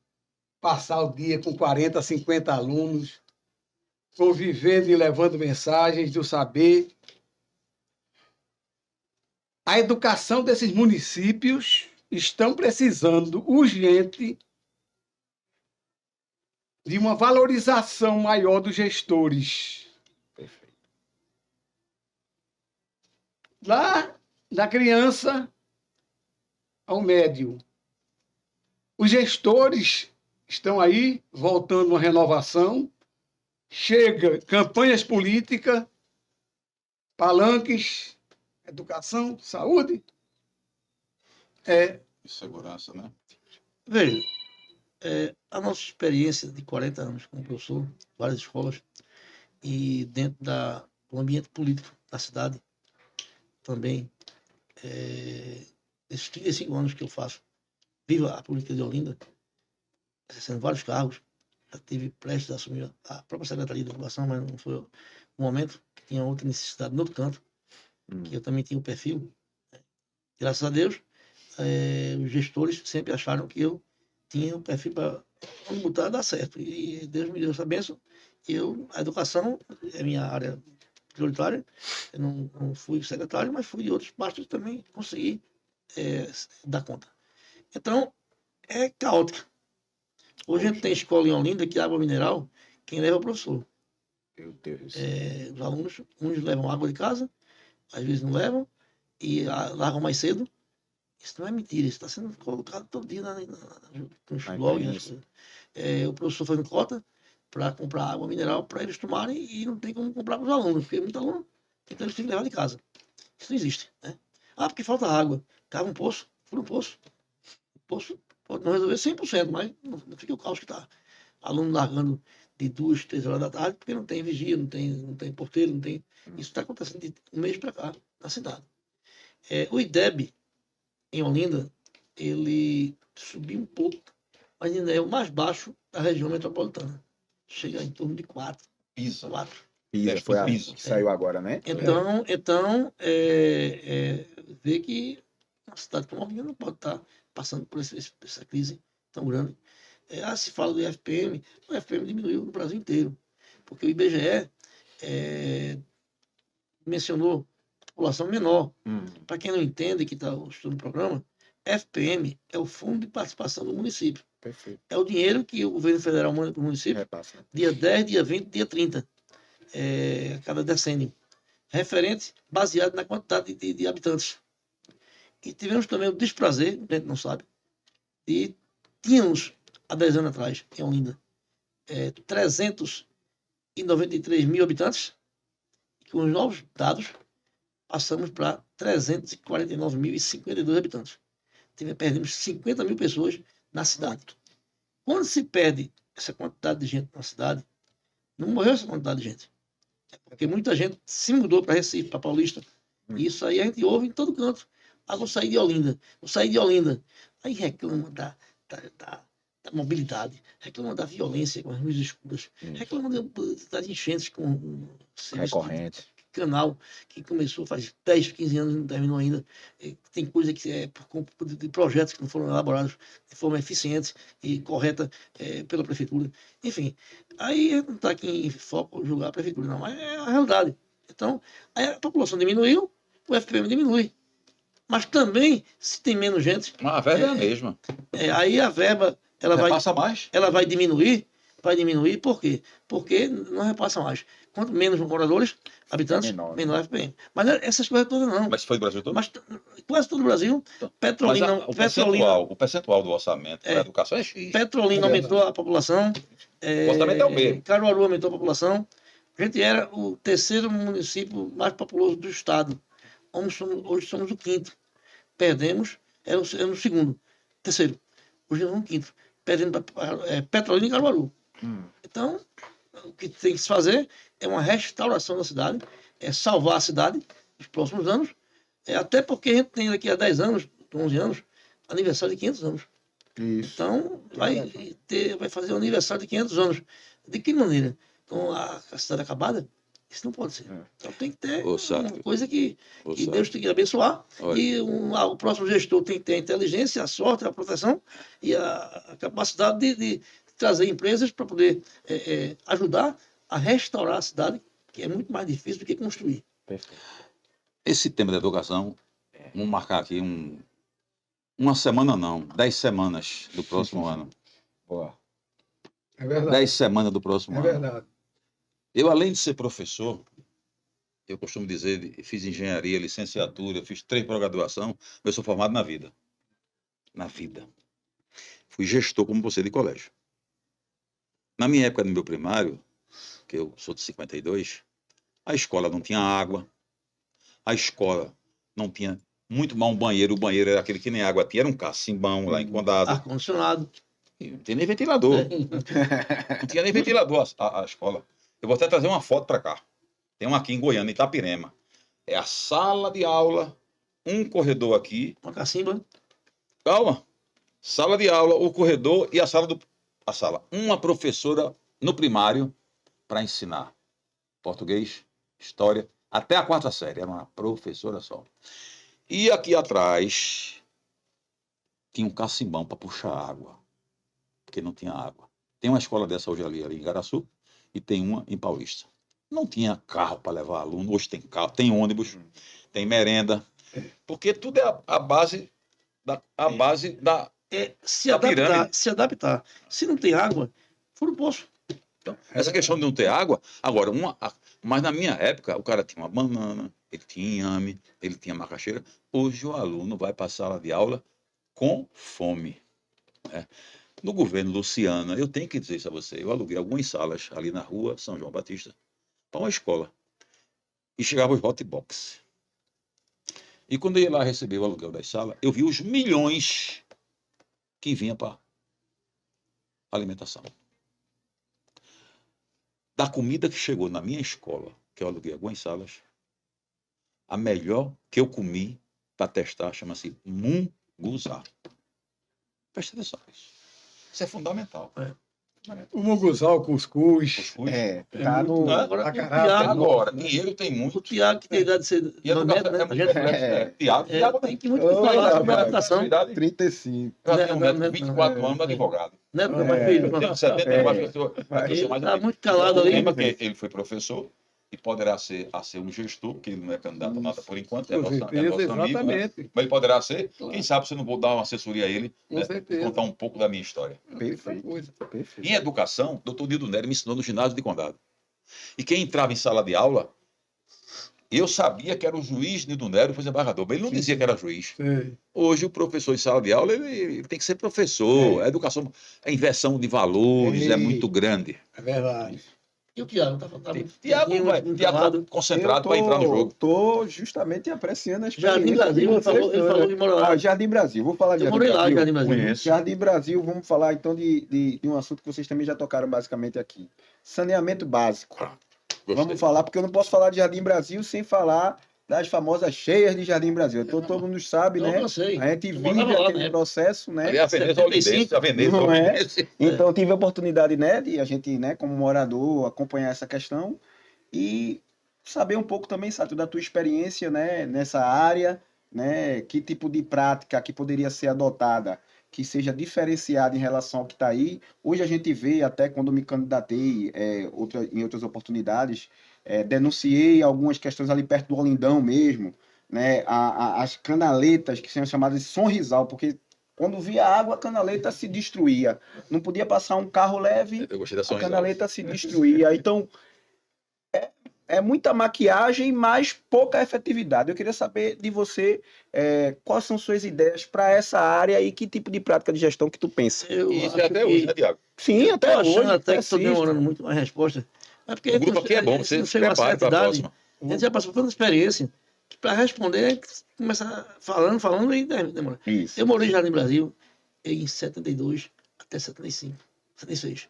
passar o dia com 40, 50 alunos, convivendo e levando mensagens do saber. A educação desses municípios estão precisando urgente de uma valorização maior dos gestores. Perfeito. Lá da criança ao médio. Os gestores estão aí voltando uma renovação. Chega campanhas políticas, palanques, educação, saúde. E segurança, né? Veja, a nossa experiência de 40 anos como professor, várias escolas, e dentro do ambiente político da cidade, também, esses 35 anos que eu faço, vivo a política de Olinda, exercendo vários cargos, já tive prestes a assumir a própria Secretaria de Educação, mas um momento que tinha outra necessidade no outro canto, que eu também tinha o perfil. Graças a Deus, os gestores sempre acharam que eu tinha o perfil para botar dar certo. E Deus me deu essa bênção. A educação é minha área prioritária. Eu não fui secretário, mas fui de outros pastos também consegui dar conta. Então, é caótica. Hoje a gente tem escola em Olinda que água mineral, quem leva é o professor. Meu Deus. Os alunos, uns levam água de casa, às vezes não levam, e largam mais cedo. Isso não é mentira, isso está sendo colocado todo dia nos blogs. O professor fazendo cota para comprar água mineral para eles tomarem e não tem como comprar para os alunos, porque muito aluno, então eles têm que levar de casa. Isso não existe. Né? Porque falta água. Cava um poço, fura um poço. O poço pode não resolver 100%, mas não fica o caos que está. Aluno largando de 2, 3 horas da tarde, porque não tem vigia, não tem porteiro, não tem. Isso está acontecendo de um mês para cá, na cidade. O IDEB, em Olinda, ele subiu um pouco, mas ainda é o mais baixo da região metropolitana. Chega em torno de 4. Pisa. 4. Pisa, foi a Pisa. que saiu agora, né? Então vê que uma cidade como Olinda não pode estar passando por essa crise tão grande. Se fala do IFPM, o IFPM diminuiu no Brasil inteiro, porque o IBGE mencionou população menor. Para quem não entende que está estudando o programa, FPM é o Fundo de Participação do Município. Perfeito. É o dinheiro que o governo federal manda para o município, Repassa. dia 10, dia 20, dia 30, cada decênio, referente, baseado na quantidade de habitantes. E tivemos também o desprazer, a gente não sabe, e tínhamos, há 10 anos atrás, em Olinda, 393 mil habitantes, e com os novos dados, passamos para 349.052 habitantes. Perdemos 50 mil pessoas na cidade. Quando se perde essa quantidade de gente na cidade, não morreu essa quantidade de gente. Porque muita gente se mudou para Recife, para Paulista. E isso aí a gente ouve em todo canto. Vou sair de Olinda. Aí reclama da mobilidade, reclama da violência com as luzes escuras, reclama das enchentes com recorrente. Canal, que começou faz 10, 15 anos e não terminou ainda. Tem coisa que é por conta de projetos que não foram elaborados de forma eficiente e correta pela prefeitura. Enfim, aí não está aqui em foco julgar a prefeitura, não, mas é a realidade. Então, aí a população diminuiu, o FPM diminui. Mas também, se tem menos gente... Mas a verba é a mesma. Aí a verba repassa mais. Ela vai diminuir, por quê? Porque não repassa mais. Quanto menos moradores, habitantes, menor FPM. Mas essas coisas todas não. Mas foi do Brasil todo? Mas quase todo o Brasil. Petrolina, o percentual do orçamento para a educação é X. Petrolina aumentou a população. O orçamento é o mesmo. Caruaru aumentou a população. A gente era o terceiro município mais populoso do estado. Hoje somos o quinto. Perdemos, era o segundo. Terceiro. Hoje somos o quinto. Perdendo para Petrolina e Caruaru. Então, o que tem que se fazer é uma restauração da cidade, é salvar a cidade nos próximos anos, até porque a gente tem daqui a 10 anos, 11 anos, aniversário de 500 anos. Isso. Então, vai fazer o aniversário de 500 anos. De que maneira? Com a cidade acabada? Isso não pode ser. Então tem que ter uma coisa que Deus tem que abençoar. Olha. E o próximo gestor tem que ter a inteligência, a sorte, a proteção e a capacidade de trazer empresas para poder ajudar a restaurar a cidade, que é muito mais difícil do que construir. Perfeito. Esse tema da educação, vamos marcar aqui uma semana não, 10 semanas do próximo ano. Boa. É verdade. 10 semanas do próximo ano. É verdade. Eu, além de ser professor, eu costumo dizer, fiz engenharia, licenciatura, fiz 3 pós-graduação, eu sou formado na vida. Na vida. Fui gestor como você de colégio. Na minha época, no meu primário, que eu sou de 52, a escola não tinha água, a escola não tinha muito mal um banheiro, o banheiro era aquele que nem água tinha, era um cacimbão lá em Condado. Ar-condicionado. Não tinha nem ventilador. Não tinha nem ventilador a escola. Eu vou até trazer uma foto para cá. Tem uma aqui em Goiânia, em Itapirema. É a sala de aula, um corredor aqui. Uma cacimba. Calma. Sala de aula, o corredor e a sala. Uma professora no primário para ensinar português, História, até a 4ª série, era uma professora só. E aqui atrás tinha um cacimbão para puxar água, porque não tinha água. Tem uma escola dessa hoje ali em Igaraçu e tem uma em Paulista. Não tinha carro para levar aluno, hoje tem carro, tem ônibus, tem merenda, porque tudo é a base da Se A pirâmide. adaptar, se adaptar. Se não tem água, fura o poço. Então, essa questão de não ter água, agora, mas na minha época, o cara tinha uma banana, ele tinha inhame, ele tinha macaxeira. Hoje o aluno vai para a sala de aula com fome. Né? No governo Luciana, eu tenho que dizer isso a você, eu aluguei algumas salas ali na rua São João Batista para uma escola. E chegava os hot box. E quando eu ia lá receber o aluguel das salas, eu vi os milhões que vinha para alimentação. Da comida que chegou na minha escola, que eu aluguei algumas salas, a melhor que eu comi para testar chama-se munguzá. Presta atenção nisso. Isso é fundamental. O munguzá, o cuscuz. Cuscuz. Tá no... Agora, a o caráter, Thiago, Agora, dinheiro tem muito. o Thiago que tem idade de ser E a neto, educação né? é muito complexo. Thiago Tem que muito falar Olha, sobre a adaptação. 35. Eu já tenho um Não, neto não, com 24 não. anos, advogado. Neto, meu mais filho. Eu tenho 70 anos, acho que eu sou mais Ele tá antigo. muito calado ali. Lembra que ele foi professor e poderá ser um gestor, porque ele não é candidato a nada por enquanto, é Com nosso certeza, amigo, né? exatamente. Mas ele poderá ser. Claro. Quem sabe se eu não vou dar uma assessoria a ele, Com né, certeza. contar um pouco da minha história. Perfeito. Coisa. Perfeito. Em educação, o doutor Nildo Nery me ensinou no ginásio de Condado. E quem entrava em sala de aula, eu sabia que era o juiz Nildo Nery, foi desembargador, mas ele não dizia que era juiz. Sei. Hoje o professor em sala de aula, ele tem que ser professor. A educação, a inversão de valores é muito grande. É verdade. E o Thiago? Tá muito Thiago muito tá calado. concentrado para entrar no jogo. Tô justamente apreciando a experiência. Jardim Brasil, de ele falou vocês, que mora lá. Ah, Jardim Brasil, vou falar de Eu Jardim morei lá em Brasil. Jardim Brasil. Conheço. Jardim Brasil, vamos falar então de um assunto que vocês também já tocaram basicamente aqui. Saneamento básico. Gostei. Vamos falar, porque eu não posso falar de Jardim Brasil sem falar das famosas cheias de Jardim Brasil. Então, todo mundo sabe, Eu né? não sei. A gente Eu vive morava lá, aquele né? processo, né? Ali é a Veneza Olivense, a Veneza Não é? Olivense. Então, eu tive a oportunidade, né, de a gente, né, como morador, acompanhar essa questão e saber um pouco também, Sátio, da tua experiência, né, nessa área, né, que tipo de prática que poderia ser adotada, que seja diferenciada em relação ao que está aí. Hoje a gente vê, até quando me candidatei em outras oportunidades, denunciei algumas questões ali perto do Olindão mesmo, né, as canaletas que são chamadas de sonrisal, porque quando via água, a canaleta se destruía. Não podia passar um carro leve, Eu gostei da a São canaleta se destruía. Então, é muita maquiagem, mas pouca efetividade. Eu queria saber de você quais são suas ideias para essa área e que tipo de prática de gestão que tu pensa. Eu E isso acho é até que- hoje, né, Tiago? Sim, eu tô até achando hoje. até que estou persiste. demorando muito mais resposta. É porque O grupo aqui é bom, você não se chega a uma prepare certa para a idade, próxima. a gente já passou tanta experiência que para responder começa falando e demora. Isso. Eu morei já no Brasil em 72 até 75, 76.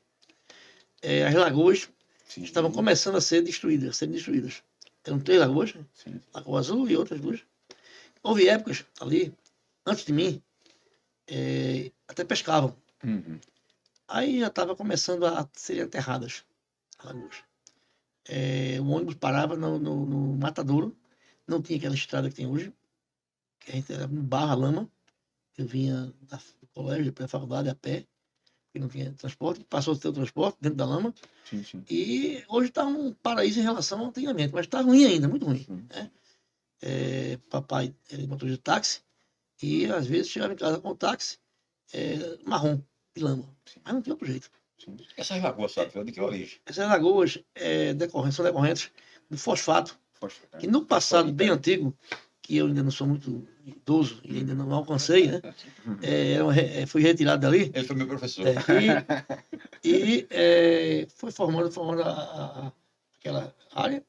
As lagoas Sim. estavam começando a ser destruídas. Eram 3 lagoas, Sim. Lagoa Azul e outras 2. Houve épocas ali, antes de mim, até pescavam. Uhum. Aí já estava começando a serem aterradas as lagoas. O ônibus parava no Matadouro, não tinha aquela estrada que tem hoje, que a gente era no barra, lama. Eu vinha do colégio, depois da faculdade, a pé, porque não tinha transporte, passou a ter o transporte dentro da lama, Sim, sim. e hoje está um paraíso em relação ao treinamento, mas está ruim ainda, muito ruim. Sim. Né? Papai era motorista de táxi, e às vezes chegava em casa com o táxi marrom, de lama, mas não tinha outro jeito. Essas lagoas, sabe, de que origem? Essas lagoas são decorrentes do fosfato, que no passado bem antigo, que eu ainda não sou muito idoso e ainda não alcancei, né? Fui retirado dali Ele foi meu professor. foi formando aquela área,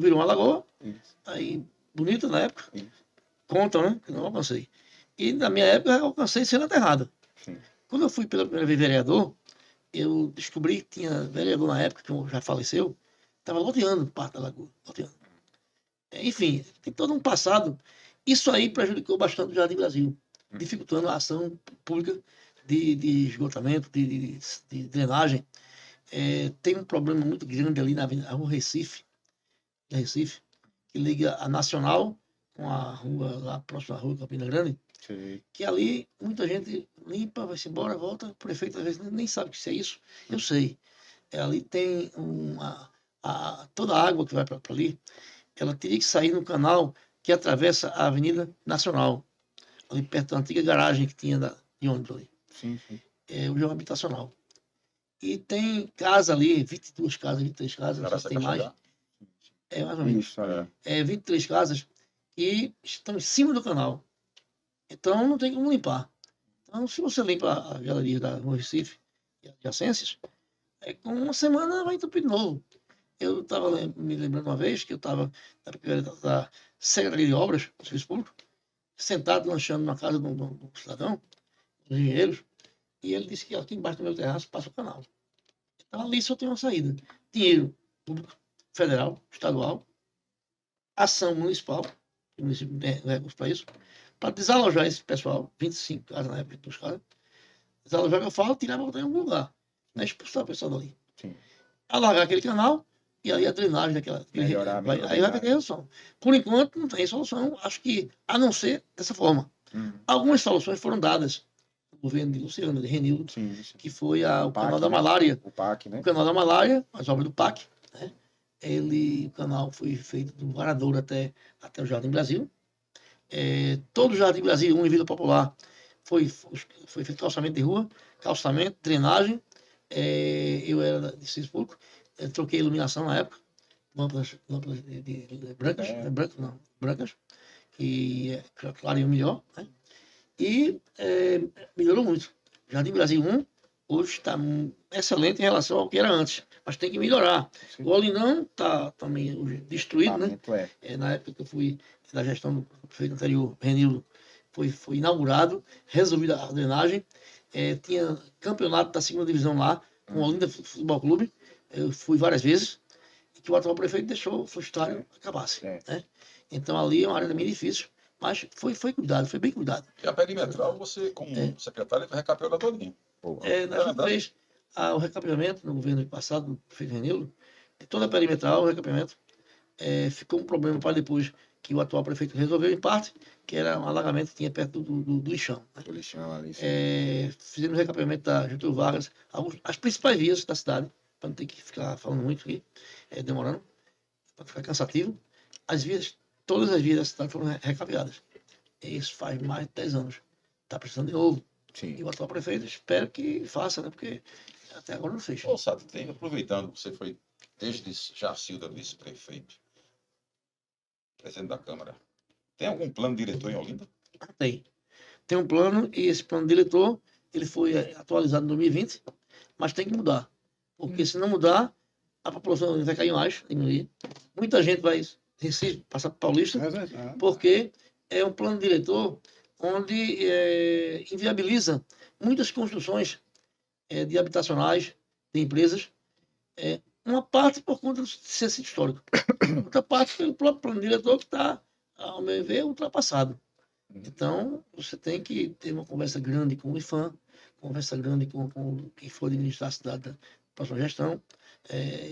virou uma lagoa, aí bonita na época, contam, né? Que não alcancei. E na minha época eu alcancei sendo aterrado. Sim. Quando eu fui pela primeira vez vereador, eu descobri que tinha vereador na época, que já faleceu, estava loteando parte da lagoa, loteando. Enfim, tem todo um passado. Isso aí prejudicou bastante o Jardim Brasil, dificultando a ação pública de esgotamento, de drenagem. Tem um problema muito grande ali na Rua Recife, de Recife, que liga a Nacional com a rua lá próxima à rua Campina Grande, Sei. que ali muita gente limpa, vai-se embora, volta, o prefeito às vezes nem sabe que isso é isso, eu sei. Ali tem toda a água que vai para ali, ela teria que sair no canal que atravessa a Avenida Nacional, ali perto da antiga garagem que tinha de ônibus ali. Sim, sim. É o jogo habitacional. E tem casa ali, 22 casas, 23 casas, não sei Cara, se você tem quer mais. chegar? É mais ou menos. Isso, é. 23 casas que estão em cima do canal. Então não tem como limpar. Então, se você limpa a galeria da Rua Recife e adjacências, com uma semana vai entupir de novo. Eu estava me lembrando uma vez que eu estava na primeira da Secretaria de Obras do Serviço Público, sentado lanchando na casa de um cidadão, dos engenheiros, e ele disse que aqui embaixo do meu terraço passa o canal. Então ali só tem uma saída. Dinheiro público, federal, estadual, ação municipal, o município tem recursos para isso, para desalojar esse pessoal, 25 casas na época, 22 casas, desalojar que eu falo, tirar para botar em algum lugar, não é expulsar o pessoal dali. Sim. Alargar aquele canal e aí a drenagem daquela. Melhorar, Aí vai ter resolução. Por enquanto, não tem solução, acho que, a não ser dessa forma. Algumas soluções foram dadas no governo de Luciano, de Renildo, Sim, sim. que foi o PAC, canal da né? malária. O PAC, né? O canal da malária, as obras do PAC, né? O canal foi feito do Varadouro até o Jardim Brasil. Todo o Jardim Brasil, em Vila Popular, foi feito calçamento de rua, calçamento, drenagem. Eu era de serviço público, troquei iluminação na época, lâmpadas de brancas, brancas, que claream melhor, né? E melhorou muito. Jardim Brasil 1 hoje está excelente em relação ao que era antes, mas tem que melhorar. Sim. O Olinão está também destruído, né? Na época que eu fui da gestão do prefeito anterior, Renildo, foi inaugurado, resolvida a drenagem, tinha campeonato da segunda divisão lá, com o Olinda Futebol Clube, eu fui várias vezes, e que o atual prefeito deixou o funcionário acabasse. Né? Então ali é uma área também difícil, mas foi cuidado, foi bem cuidado. E a perimetral, você, como secretário, vai recapear ela todinha. A gente fez o recapeamento no governo passado, do prefeito Renildo, de toda a perimetral, o recapeamento, ficou um problema para depois que o atual prefeito resolveu, em parte, que era um alagamento que tinha perto do lixão. Né? O lixão ali. Fizemos o recapeamento da Getúlio Vargas, as principais vias da cidade, para não ter que ficar falando muito aqui, demorando, para ficar cansativo. Todas as vias da cidade foram recapeadas. Isso faz mais de 10 anos. Está precisando de novo. Sim. E o atual prefeito, espero que faça, né? Porque até agora não fez. Ô, Sato, aproveitando, você foi desde Jacilda, vice-prefeito, presidente da Câmara. Tem algum plano diretor em Olinda? Tem um plano, e esse plano diretor ele foi atualizado em 2020, mas tem que mudar. Porque se não mudar, a população vai cair mais, diminuir. Muita gente vai Recife, passar para Paulista, porque é um plano diretor onde inviabiliza muitas construções de habitacionais, de empresas, uma parte por conta do centro histórico, outra parte pelo próprio plano diretor que está, ao meu ver, ultrapassado. Então, você tem que ter uma conversa grande com o IFAM, conversa grande com quem for administrar a cidade da próxima gestão,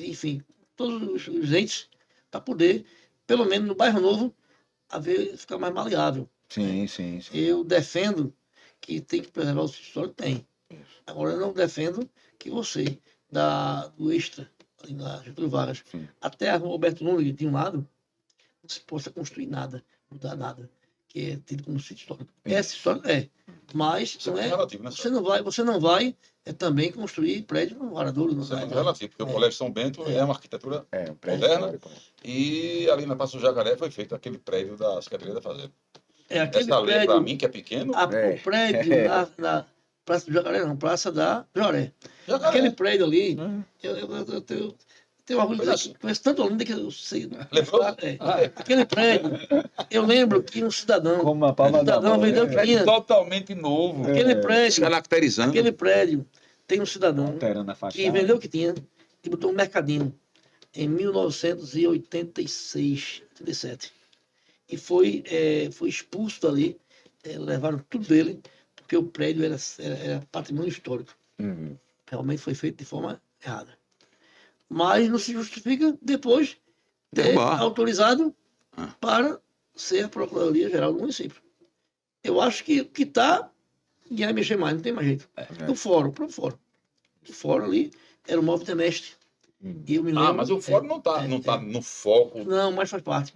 enfim, todos os entes, para poder, pelo menos no bairro Novo, ficar mais maleável. Sim. Eu defendo que tem que preservar o sítio histórico, tem. Agora, eu não defendo que você, do Extra, ali na Getúlio Vargas, até a rua Roberto Nunes, de um lado, não se possa construir nada, mudar nada, que é tido como sítio histórico. Esse histórico mas Isso é relativo, né, você não vai também construir prédio no Varadouro. Isso é muito relativo, porque o Colégio São Bento é uma arquitetura moderna, e ali na Praça do Jacaré foi feito aquele prédio da Secretaria da Fazenda. Aquele Essa prédio, para mim, que é pequeno... O prédio na Praça do Jacaré, não, Praça da Joré. Jacaré. Aquele prédio ali, eu tenho orgulho de dizer que conheço tanto Olinda que eu sei. Lembrou? Aquele prédio, eu lembro que um cidadão vendeu que tinha. Totalmente novo. Aquele prédio, Caracterizando. aquele prédio, tem um cidadão que vendeu o que tinha e botou um mercadinho em 1986, 87. E foi expulso dali, levaram tudo dele, porque o prédio era patrimônio histórico. Realmente foi feito de forma errada. Mas não se justifica depois ter Derrubar. autorizado Ah. para ser a Procuradoria-Geral do município. Eu acho que o que está, ninguém vai mexer mais, não tem mais jeito. O fórum, para o fórum. O fórum ali era o móvel temestre. E eu me lembro, Mas o fórum não está no foco. Não, mas faz parte.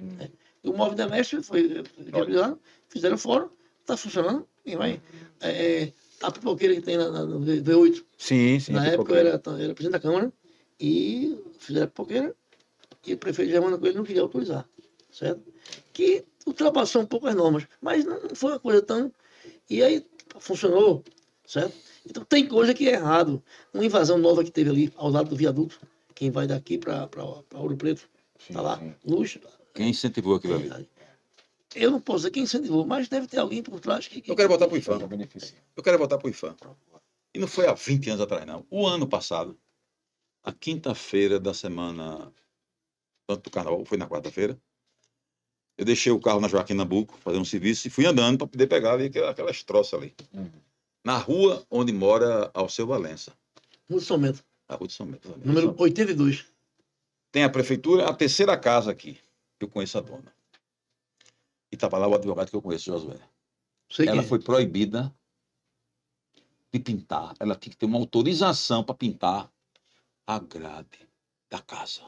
E o móvel temestre foi realizado, fizeram o fórum, está funcionando. E vai, a pipoqueira que tem no V8, Sim, na época eu era presidente da Câmara, e fizeram a pipoqueira, e o prefeito Germano Coelho não queria autorizar, certo? Que ultrapassou um pouco as normas, mas não foi uma coisa tão... E aí funcionou, certo? Então tem coisa que é errado. Uma invasão nova que teve ali ao lado do viaduto, quem vai daqui para Ouro Preto, está lá, luz. Quem incentivou aquilo ali? Eu não posso dizer quem incentivou, mas deve ter alguém por trás que... Eu quero voltar para o IFAM. Eu quero voltar para o IFAM. E não foi há 20 anos atrás, não. O ano passado, a quinta-feira da semana, tanto do carnaval, foi na quarta-feira, eu deixei o carro na Joaquim Nabuco, fazendo um serviço, e fui andando para poder pegar ali aquelas troças ali. Na rua onde mora Alceu Valença. Rua de São Bento, A rua de São Bento. número 82. Tem a prefeitura, a terceira casa aqui. Eu conheço a dona. E estava lá o advogado que eu conheço, Josué. Sei Ela quem é. foi proibida de pintar. Ela tinha que ter uma autorização para pintar a grade da casa.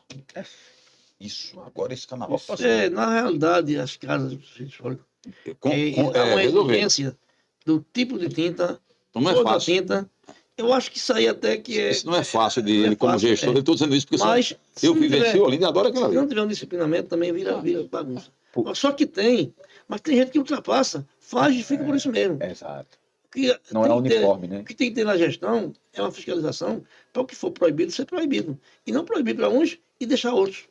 Isso, agora esse carnaval passou. Na realidade, as casas históricas há uma Resolver. exigência do tipo de tinta, Então não é cor da fácil. tinta. Eu acho que isso aí até que é... Isso não é fácil de não é ele, como fácil, gestor. Eu estou dizendo isso porque Mas eu vivencio Olinda e adoro aquilo se não ali. tiver um disciplinamento, também vira bagunça. Só que tem, mas tem gente que ultrapassa, faz e fica por isso mesmo. Exato. Que Não é tem que ter- uniforme, né? O que tem que ter na gestão é uma fiscalização para o que for proibido ser proibido. E não proibir para uns e deixar outros.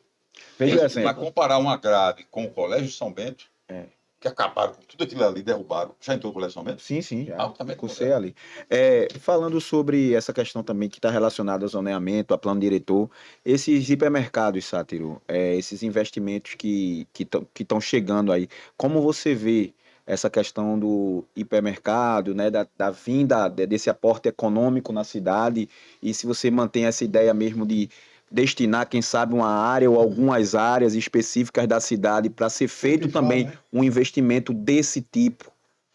Veja Isso, assim, Para comparar uma grade com o Colégio São Bento, É. que acabaram com tudo aquilo ali, derrubaram. Já entrou no Colégio São Bento? sim, já. Altamente Cursei ali. Falando sobre essa questão também que está relacionada ao zoneamento, a plano diretor, esses hipermercados, Sátiro, esses investimentos que estão chegando aí, como você vê essa questão do hipermercado, né, da vinda desse aporte econômico na cidade, e se você mantém essa ideia mesmo de destinar, quem sabe, uma área ou algumas áreas específicas da cidade para ser feito também um investimento desse tipo,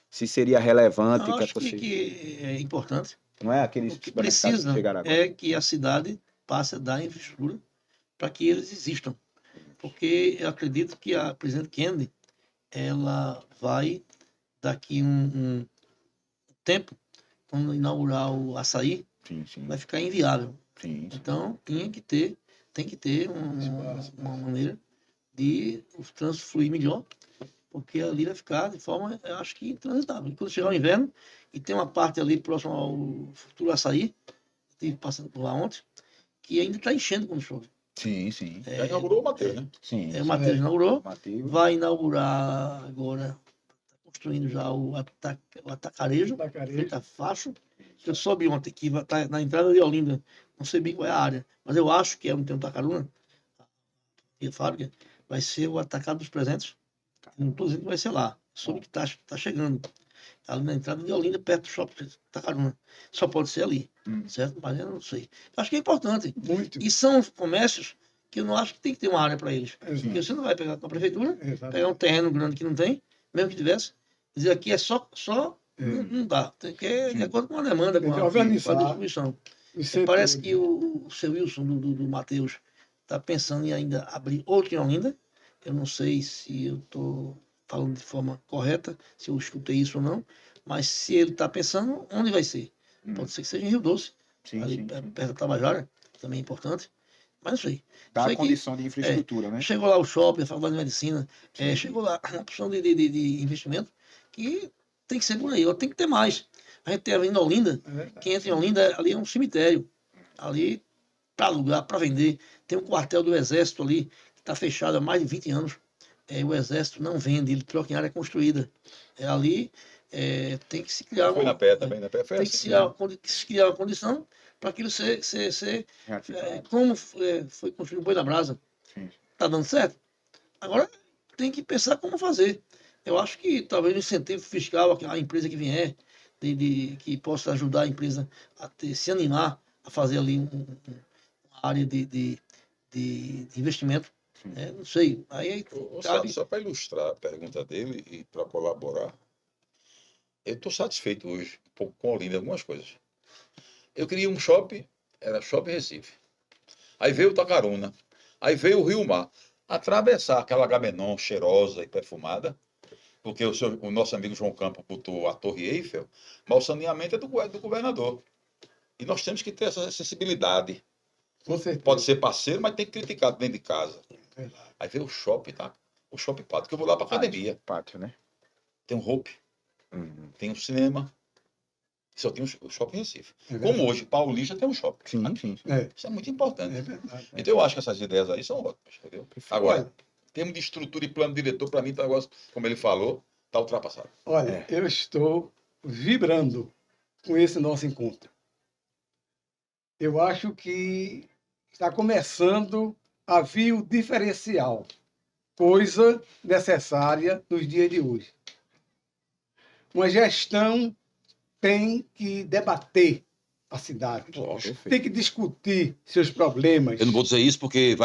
se seria relevante. Eu acho que é importante. Não é aqueles O que supermercados precisa chegaram agora. é que a cidade passe a dar infraestrutura para que eles existam. Porque eu acredito que a presidente Kennedy, ela vai, daqui um tempo, quando inaugurar o açaí, Sim. vai ficar inviável. Sim. Então, tem que ter uma maneira de o trânsito fluir melhor, porque ali vai ficar de forma, eu acho que, intransitável. E quando chegar o inverno, e tem uma parte ali próxima ao futuro açaí, estive passando por lá ontem, que ainda está enchendo quando chove. Sim. Já inaugurou o Mateus, né? Sim. O Matheus inaugurou, Mateus. vai inaugurar agora, está construindo já o atacarejo, frente a Facho, que eu soube ontem, que vai estar na entrada de Olinda, não sei bem qual é a área, mas eu acho que é onde tem o Tacaruna, a fábrica, vai ser o atacado dos presentes. Não estou dizendo que vai ser lá, soube que está chegando. Ali na entrada de Olinda, perto do shopping Tacaruna. Só pode ser ali, certo? Mas eu não sei. Acho que é importante. Muito. E são comércios que eu não acho que tem que ter uma área para eles. Exato. Porque você não vai pegar com a prefeitura, Exato. pegar um terreno grande que não tem, mesmo que tivesse, dizer aqui é só não dá. Tem que ir de acordo com a demanda, com Tem que a organizar. distribuição. Parece que o seu Wilson, do Matheus, está pensando em ainda abrir outro em Olinda. Eu não sei se eu estou falando de forma correta, se eu escutei isso ou não, mas se ele está pensando, onde vai ser? Pode ser que seja em Rio Doce, ali perto da Tabajara, também é importante, mas não sei. Dá Sei a condição de infraestrutura, né? Chegou lá o shopping, a faculdade de medicina, chegou lá uma opção de investimento que tem que ser por aí, ou tem que ter mais. A gente tem a Avenida Olinda, quem entra em Olinda, ali é um cemitério, ali para alugar, para vender. Tem um quartel do Exército ali, que está fechado há mais de 20 anos. O Exército não vende, ele troca em área construída. Ali tem que se criar Foi na pé também, na pé foi tem que se criar uma condição para aquilo ser como foi construído o Boi da Brasa. Está dando certo? Agora tem que pensar como fazer. Eu acho que talvez um incentivo fiscal à empresa que vier, que possa ajudar a empresa a se animar a fazer ali uma área de investimento, Não sei. Aí, sabe, Só para ilustrar a pergunta dele e para colaborar, eu estou satisfeito hoje um pouco com Olinda, algumas coisas. Eu queria um shopping, era Shopping Recife. Aí veio o Tacaruna. Aí veio o Rio Mar. Atravessar aquela Agamenon cheirosa e perfumada, porque o nosso amigo João Campos botou a Torre Eiffel, mas o saneamento é do governador. E nós temos que ter essa sensibilidade. Com certeza. Pode ser parceiro, mas tem que criticar dentro de casa. Verdade. Aí veio o shopping, tá? O shopping pátio, que eu vou lá para academia. Pátio, né? Tem um Hope, tem um cinema. Só tem o shopping Recife. É verdade. Como hoje, Paulista tem um shopping. Sim, sim. É, Isso é muito importante. é verdade. Então eu acho que essas ideias aí são ótimas, entendeu? Agora, em termos de estrutura e plano diretor, para mim, tá um negócio, como ele falou, está ultrapassado. Olha, eu estou vibrando com esse nosso encontro. Eu acho que está começando a vir o diferencial, coisa necessária nos dias de hoje. Uma gestão tem que debater a cidade, tem que discutir seus problemas. Eu não vou dizer isso porque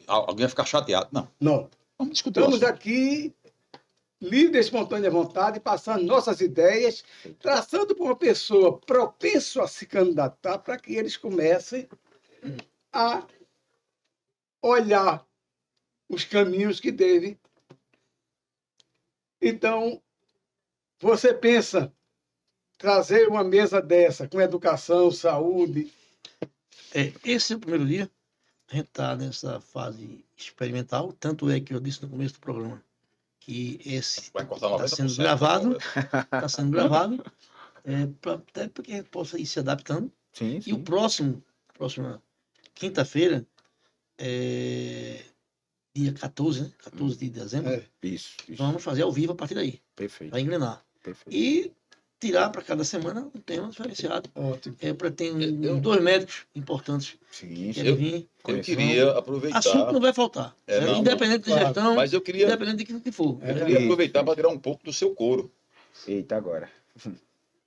alguém vai ficar chateado. Não. Não. Vamos discutir o Estamos assunto. aqui, livre e espontânea vontade, passando nossas ideias, traçando para uma pessoa propensa a se candidatar para que eles comecem a olhar os caminhos que devem. Então, você pensa trazer uma mesa dessa, com educação, saúde? Esse é o primeiro dia. A gente está nessa fase experimental. Tanto é que eu disse no começo do programa que esse Vai cortar está 90%. sendo gravado. Está sendo gravado. Até porque a gente possa ir se adaptando. Sim, E o próxima quinta-feira, dia 14, né? 14 de dezembro, Isso. vamos fazer ao vivo a partir daí. Perfeito. Vai engrenar. Perfeito. E tirar para cada semana um tema diferenciado. Ótimo. Tem 2 médicos importantes Sim, que querem vir. Eu queria aproveitar. Assunto não vai faltar. Não, independente de claro. gestão, Mas eu queria independente de que for. aproveitar para tirar um pouco do seu couro. Eita, agora.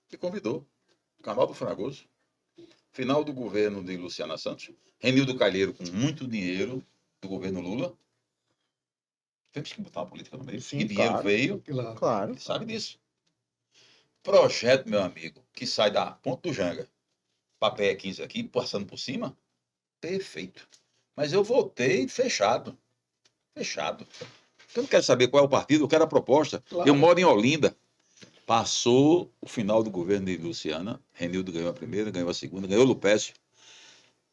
Que convidou. Canal do Fragoso. Final do governo de Luciana Santos. Renildo Calheiro com muito dinheiro do governo Lula. Temos que botar uma política no meio. Sim, E dinheiro claro. veio. Claro. Ele sabe disso. Projeto, meu amigo, que sai da Ponte do Janga para pé 15 aqui, passando por cima, perfeito. Mas eu votei fechado. Fechado. Eu não quero saber qual é o partido, eu quero a proposta. Claro. Eu moro em Olinda. Passou o final do governo de Luciana, Renildo ganhou a primeira, ganhou a segunda, ganhou o Lupécio,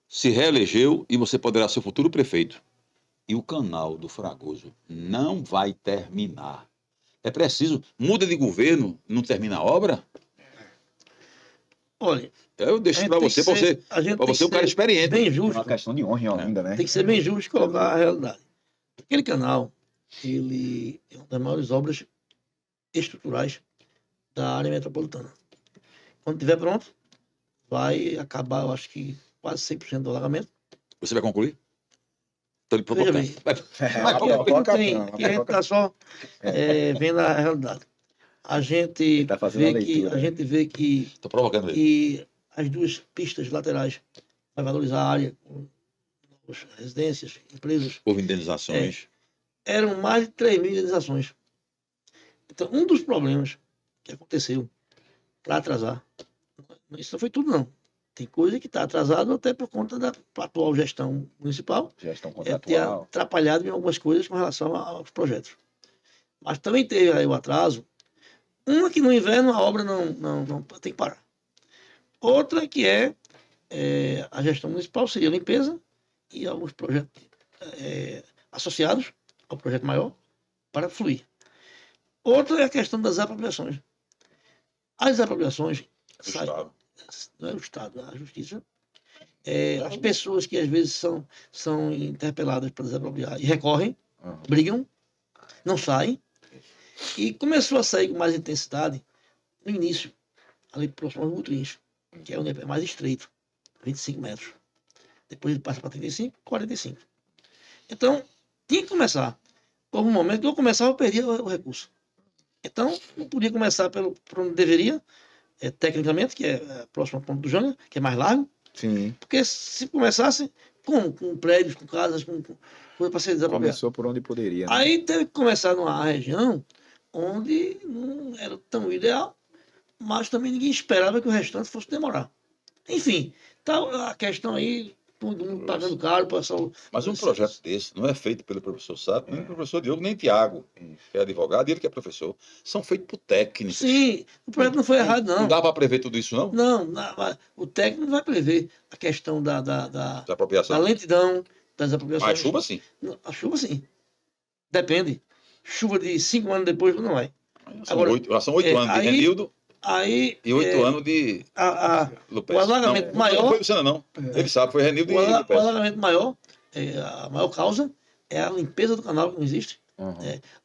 se reelegeu e você poderá ser o futuro prefeito. E o canal do Fragoso não vai terminar. É preciso, muda de governo, não termina a obra? Olha, Eu deixo para você, para você um cara experiente. bem É justo. uma questão de honra em Olinda, né? Tem que ser bem justo e colocar a realidade. Aquele canal, ele é uma das maiores obras estruturais da área metropolitana. Quando estiver pronto, vai acabar, eu acho que quase 100% do alagamento. Você vai concluir? Estou lhe Veja provocando. bem, Vai. aqui a gente está só vendo a realidade. A gente tá fazendo a leitura, a gente vê que Estou provocando ele. e as 2 pistas laterais vai valorizar a área com novas residências, empresas. Houve indenizações. Eram mais de 3 mil indenizações. Então, um dos problemas que aconteceu para atrasar, isso não foi tudo, não. Tem coisa que está atrasado até por conta da atual gestão municipal, Gestão ter contratual. atrapalhado em algumas coisas com relação aos projetos. Mas também teve aí o atraso. Uma que no inverno a obra não tem que parar. Outra que a gestão municipal seria a limpeza e alguns projetos associados ao projeto maior para fluir. Outra é a questão das apropriações. As apropriações não é o Estado, é a Justiça. As pessoas que às vezes são interpeladas para desapropriar e recorrem, brigam, não saem. E começou a sair com mais intensidade no início, ali próximo aos Butrins, que é onde é mais estreito, 25 metros. Depois ele passa para 35, 45. Então, tinha que começar. Houve um momento que eu começava, eu perdia o recurso. Então, não podia começar por onde deveria, tecnicamente, que é próximo ao ponto do Janga, que é mais largo. Sim. Porque se começasse com prédios, com casas, com coisa para ser desapropriada. Começou por onde poderia. Né? Aí teve que começar numa região onde não era tão ideal, mas também ninguém esperava que o restante fosse demorar. Enfim, tá a questão aí, todo mundo pagando caro, o pessoal. Mas um projeto desse não é feito pelo professor Sato, nem pelo professor Diogo, nem Tiago, que é advogado, e ele que é professor. São feitos por técnicos. Sim, o projeto não foi errado, não. Não dá para prever tudo isso, não? Não, mas o técnico não vai prever a questão da Desapropriação. lentidão, das apropriações. Mas chuva, sim. A chuva, sim. Depende. Chuva de 5 anos depois, não vai. São 8 anos de aí- Renildo Aí, e 8 anos de o alagamento não, maior- Não foi Luciana, não. Ele sabe, foi Renildo e o Lupes. alagamento maior, a maior causa é a limpeza do canal, que não existe. Uhum.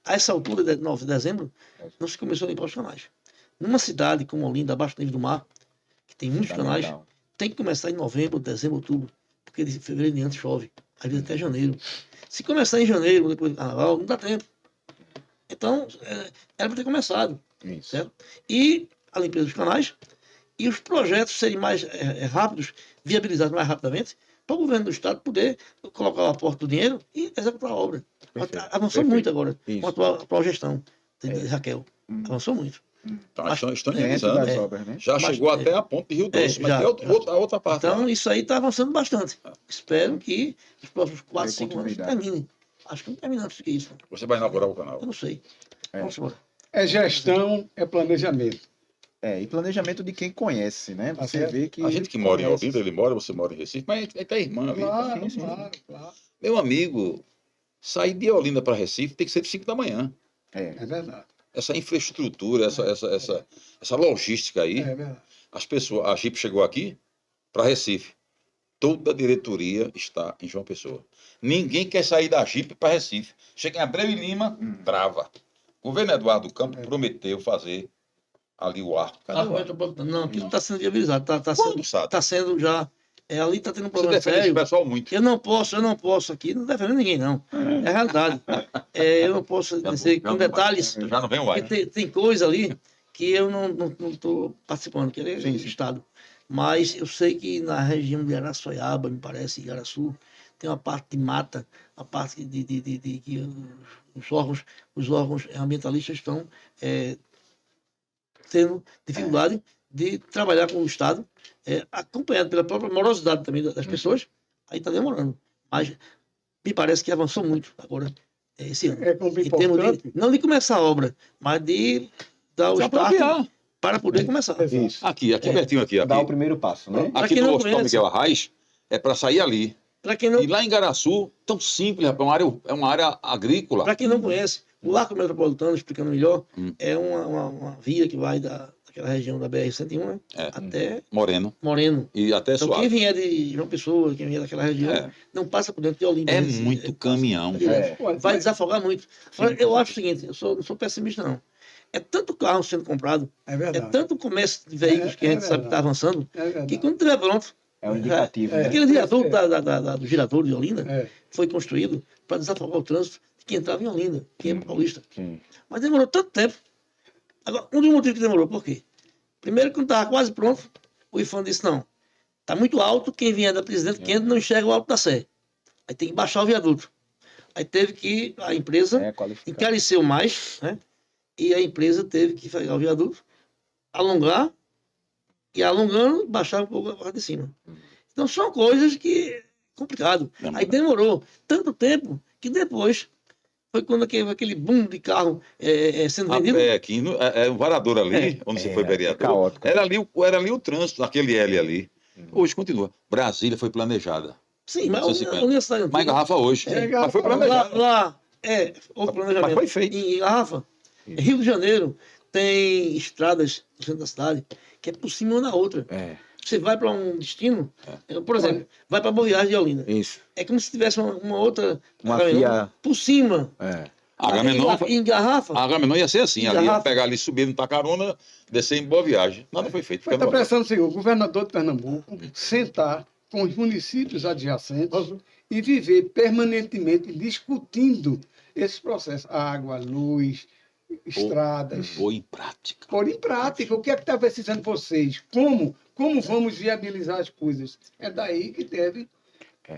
A essa altura de 9 de dezembro, não se começou a limpar os canais. Numa cidade como Olinda, abaixo do nível do mar, que tem muitos canais, Fundamental. tem que começar em novembro, dezembro, outubro, porque de fevereiro em diante chove, às vezes até janeiro. Se começar em janeiro, depois do carnaval, não dá tempo. Então, era para ter começado, Isso. certo? E a limpeza dos canais e os projetos serem mais rápidos, viabilizados mais rapidamente, para o governo do Estado poder colocar o aporte do dinheiro e executar a obra. Perfeito. Avançou Perfeito. muito agora Isso. com a atual gestão de Raquel. Avançou muito. Então, estão Dentro realizando. das obras, né? Já Mas, chegou até a ponte de Rio Doce, mas já, tem a outra parte. Então, lá. isso aí está avançando bastante. Espero que nos próximos 4, Dê 5 anos continuidade. termine. Acho que não termina antes que isso. Você vai inaugurar o canal. Eu não sei. É. Vamos embora. É gestão, é planejamento. E planejamento de quem conhece, né? Tá Você certo. vê que. A gente que mora em conhece. Olinda, ele mora, você mora em Recife, mas ele tem irmã ali. Claro, sim, sim. claro. Meu amigo, sair de Olinda para Recife tem que ser de 5 da manhã. É. É verdade. Essa infraestrutura, essa logística aí, É verdade. as pessoas, a Jeep chegou aqui para Recife. Toda a diretoria está em João Pessoa. Ninguém quer sair da Jeep para Recife. Chega em Abreu e Lima, trava. O governo Eduardo Campos prometeu fazer ali o arco. Cadê o arco? Não, aquilo está sendo viabilizado. Quando, Sato? Está sendo já. Ali está tendo um Você problema defende esse sério. pessoal muito. Eu não posso aqui, não defendendo ninguém, não. É a realidade. Eu não posso dizer com detalhes, Já não vem o ar. porque tem coisa ali que eu não estou participando, que é Sim, do sim. Estado. Mas eu sei que na região de Araçoiaba, me parece, Igaraçu, tem uma parte de mata, a parte de que os órgãos ambientalistas estão tendo dificuldade de trabalhar com o Estado, acompanhado pela própria morosidade também das pessoas, aí está demorando. Mas me parece que avançou muito agora, esse ano. É como Em termos importante. não de começar a obra, mas de dar o Se start apropriar. para poder começar. Isso. Aqui pertinho aqui. Dá o primeiro passo, né? Pra Aqui quem no não Hospital conhece- Miguel Arraes, é para sair ali. Para quem não E lá em Garaçu, tão simples, rapaz, é uma área agrícola. Para quem não conhece, o Arco Metropolitano, explicando melhor, Hum. é uma via que vai daquela região da BR-101, né, É. até Moreno. Moreno. E até Então, Suave. quem vier de João Pessoa, quem vier daquela região, É. não passa por dentro de Olinda. É né, muito caminhão. direto. Olha, Vai mas- desafogar muito. Agora, eu acho o seguinte, eu não sou pessimista, não. É tanto carro sendo comprado, É é verdade. tanto comércio de veículos que a gente sabe que está avançando, É verdade. que quando estiver pronto, É um indicativo, né? aquele viaduto do girador de Olinda É. foi construído para desafogar o trânsito de quem entrava em Olinda, quem é paulista. Sim. Mas demorou tanto tempo. Agora, um dos motivos que demorou, por quê? Primeiro, quando estava quase pronto, o IFAM disse, não, está muito alto, quem vier da Presidente Kennedy não enxerga o Alto da Sé. Aí tem que baixar o viaduto. Aí teve que, a empresa É qualificado. encareceu mais, né? E a empresa teve que pegar o viaduto, alongar, e alongando, baixar um pouco a parte de cima. Então são coisas que é complicado. Aí demorou tanto tempo que depois foi quando aquele boom de carro sendo vendido. Aqui, o varador ali, onde você foi vereador, caótico. era ali o trânsito, aquele L ali. Hoje continua. Brasília foi planejada. Sim, mas 150. a Universidade Mas garrafa hoje. É, Mas foi garrafa planejada. lá outro planejamento. Mas foi feito. Em Garrafa, Rio de Janeiro, tem estradas no centro da cidade que é por cima uma da outra. É. Você vai para um destino, por exemplo, vai para Boa Viagem de Olinda. Isso. É como se tivesse uma outra Uma Agamenon via- por cima. É. A Agamenon, Em Garrafa, a Agamenon ia ser assim, ali ia Garrafa. pegar ali, subir no Tacarona, descer em Boa Viagem. Nada foi feito. Mas está prestando assim, o governador de Pernambuco sentar com os municípios adjacentes e viver permanentemente discutindo esses processos. Água, luz, estradas. Foi em prática. Pôr em prática. O que é que está precisando vocês? Como vamos viabilizar as coisas? É daí que deve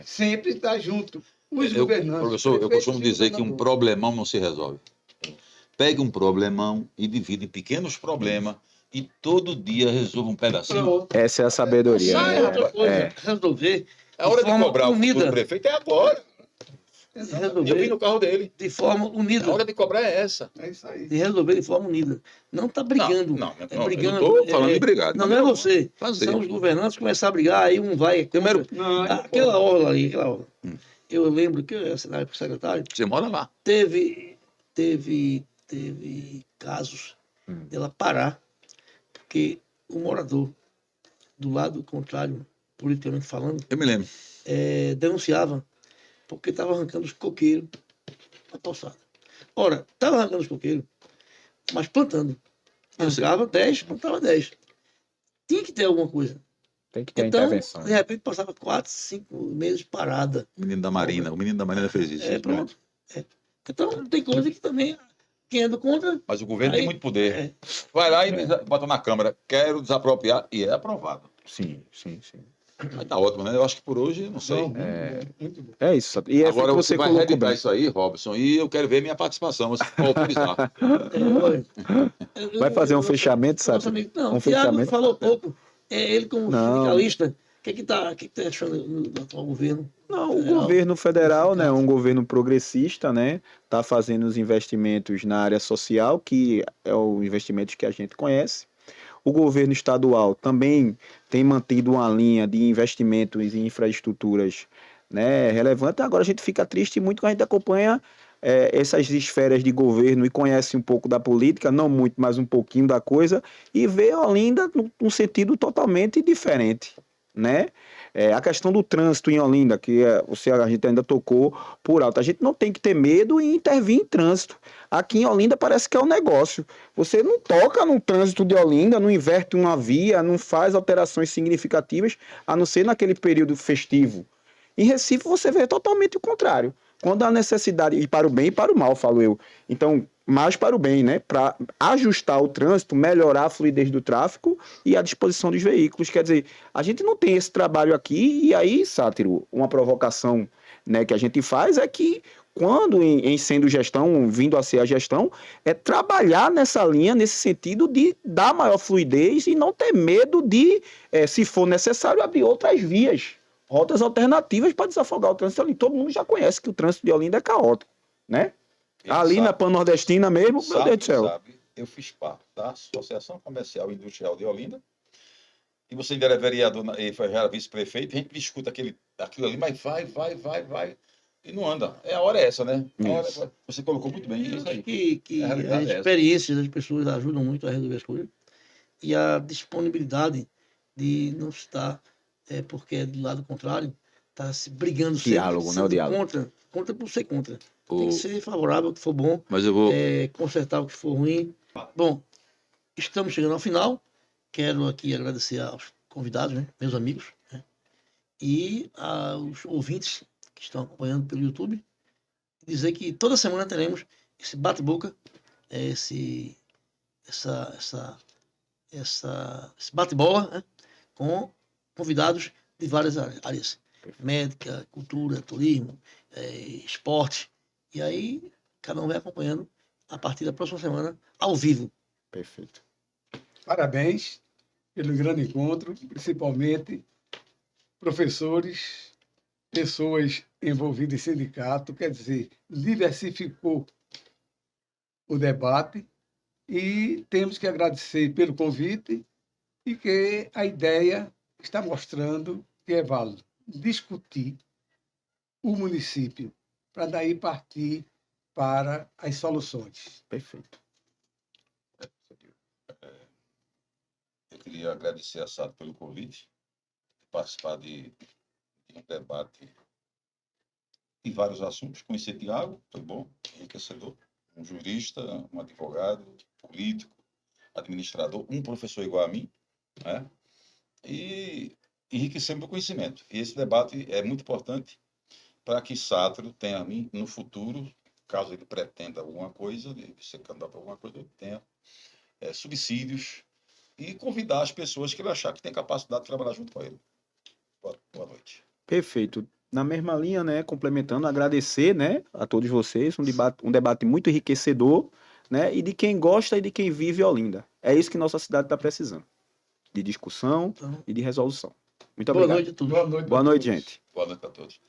sempre estar junto. Os governantes. Professor, eu prefeitos costumo e dizer que um governadores. problemão não se resolve. Pegue um problemão e divide em pequenos problemas e todo dia resolva um pedacinho. Pronto. Essa é a sabedoria. Sai né? outra coisa, É. resolver É hora de forma cobrar o futuro unida. prefeito, é agora. Exatamente. Eu vim resolver no carro dele. de forma A unida. hora de cobrar é essa. É isso aí. De resolver de forma unida. Não tá brigando. Não, é não, brigando. eu não estou falando de brigar. de Não, não é maneira você. alguma. Fazer. São os governantes começar a brigar, aí um vai. Primeiro, Não, Aquela orla ali, aquela orla. Hum. Eu lembro que eu, na época, secretário, você mora lá. teve casos dela parar, porque o morador do lado contrário, politicamente falando, Eu me lembro. denunciava porque estava arrancando os coqueiros na calçada. Ora, estava arrancando os coqueiros, mas plantando. Eu sei. Arrancava 10, plantava 10. Tinha que ter alguma coisa. Tem que ter Então, intervenção. de repente, passava 4, 5 meses parada. O menino da Marina fez isso. Pronto. Então, tem coisa que também, quem é do contra, Mas o governo Aí- tem muito poder. é. Vai lá e bota na Câmara. Quero desapropriar e é aprovado. Sim, sim, sim. Aí tá ótimo, né? Eu acho que por hoje, não sei. Não, muito bom. É isso. E é Agora que você vai colocou reeditar bem. isso aí, Robson, e eu quero ver minha participação. Você pode autorizar. olha, Vai fazer um nosso- fechamento, nosso sabe? amigo- Não, Um o Thiago fechamento. falou pouco. Ele como Não. sindicalista, o que tá achando do atual governo? Não, o Federal, governo federal, né, sindicato. um governo progressista, né, tá fazendo os investimentos na área social, que é o investimento que a gente conhece. O governo estadual também tem mantido uma linha de investimentos em infraestruturas, né, relevante. Agora a gente fica triste muito quando a gente acompanha essas esferas de governo e conhece um pouco da política, não muito, mas um pouquinho da coisa, e vê Olinda num sentido totalmente diferente, né? A questão do trânsito em Olinda, que a gente ainda tocou por alto. A gente não tem que ter medo em intervir em trânsito. Aqui em Olinda parece que é um negócio. Você não toca no trânsito de Olinda, não inverte uma via, não faz alterações significativas, a não ser naquele período festivo. Em Recife você vê totalmente o contrário. Quando há necessidade, e para o bem e para o mal, falo eu. Então, mais para o bem, né? Para ajustar o trânsito, melhorar a fluidez do tráfego e a disposição dos veículos. Quer dizer, a gente não tem esse trabalho aqui, e aí, Sátiro, uma provocação, né, que a gente faz é que quando em sendo gestão, vindo a ser a gestão, é trabalhar nessa linha, nesse sentido de dar maior fluidez e não ter medo de, se for necessário, abrir outras vias, rotas alternativas para desafogar o trânsito ali. Todo mundo já conhece que o trânsito de Olinda é caótico, né? Ali na Pan-Nordestina mesmo, meu Deus do céu. Sabe, eu fiz parte da Associação Comercial e Industrial de Olinda. E você ainda era vereador e já era vice-prefeito. A gente discuta aquilo ali, mas vai. E não anda. A hora é essa, né? Você colocou muito bem Eu isso acho aí. que A as realidade é essa. experiências das pessoas ajudam muito a resolver as coisas. E a disponibilidade de não estar, porque é do lado contrário, está se brigando sempre, Diálogo, né? O sendo diálogo. contra por ser contra. Tem que ser favorável, o que for bom, Mas eu vou. consertar o que for ruim. Bom, estamos chegando ao final. Quero aqui agradecer aos convidados, né, meus amigos, né, e aos ouvintes que estão acompanhando pelo YouTube. Dizer que toda semana teremos esse bate-boca, esse bate-bola, né, com convidados de várias áreas. Médica, cultura, turismo, esporte. E aí, cada um vai acompanhando a partir da próxima semana, ao vivo. Perfeito. Parabéns pelo grande encontro, principalmente professores, pessoas envolvidas em sindicato, quer dizer, diversificou o debate e temos que agradecer pelo convite e que a ideia está mostrando que é válido discutir o município para daí partir para as soluções. Perfeito. Eu queria agradecer a Sato pelo convite, participar de um debate de vários assuntos. Conhecer Tiago, foi bom, enriquecedor. Um jurista, um advogado, político, administrador, um professor igual a mim, né? E enriquecer meu conhecimento. E esse debate é muito importante para que Sátiro tenha, no futuro, caso ele pretenda alguma coisa, de ser candidato a alguma coisa, ele tenha subsídios e convidar as pessoas que ele achar que tem capacidade de trabalhar junto com ele. Boa noite. Perfeito. Na mesma linha, né, complementando, agradecer, né, a todos vocês, um debate muito enriquecedor, né, e de quem gosta e de quem vive Olinda. É isso que nossa cidade está precisando, de discussão Então, e de resolução. Muito boa obrigado. noite a todos. Boa noite. Boa noite, gente. Boa noite a todos.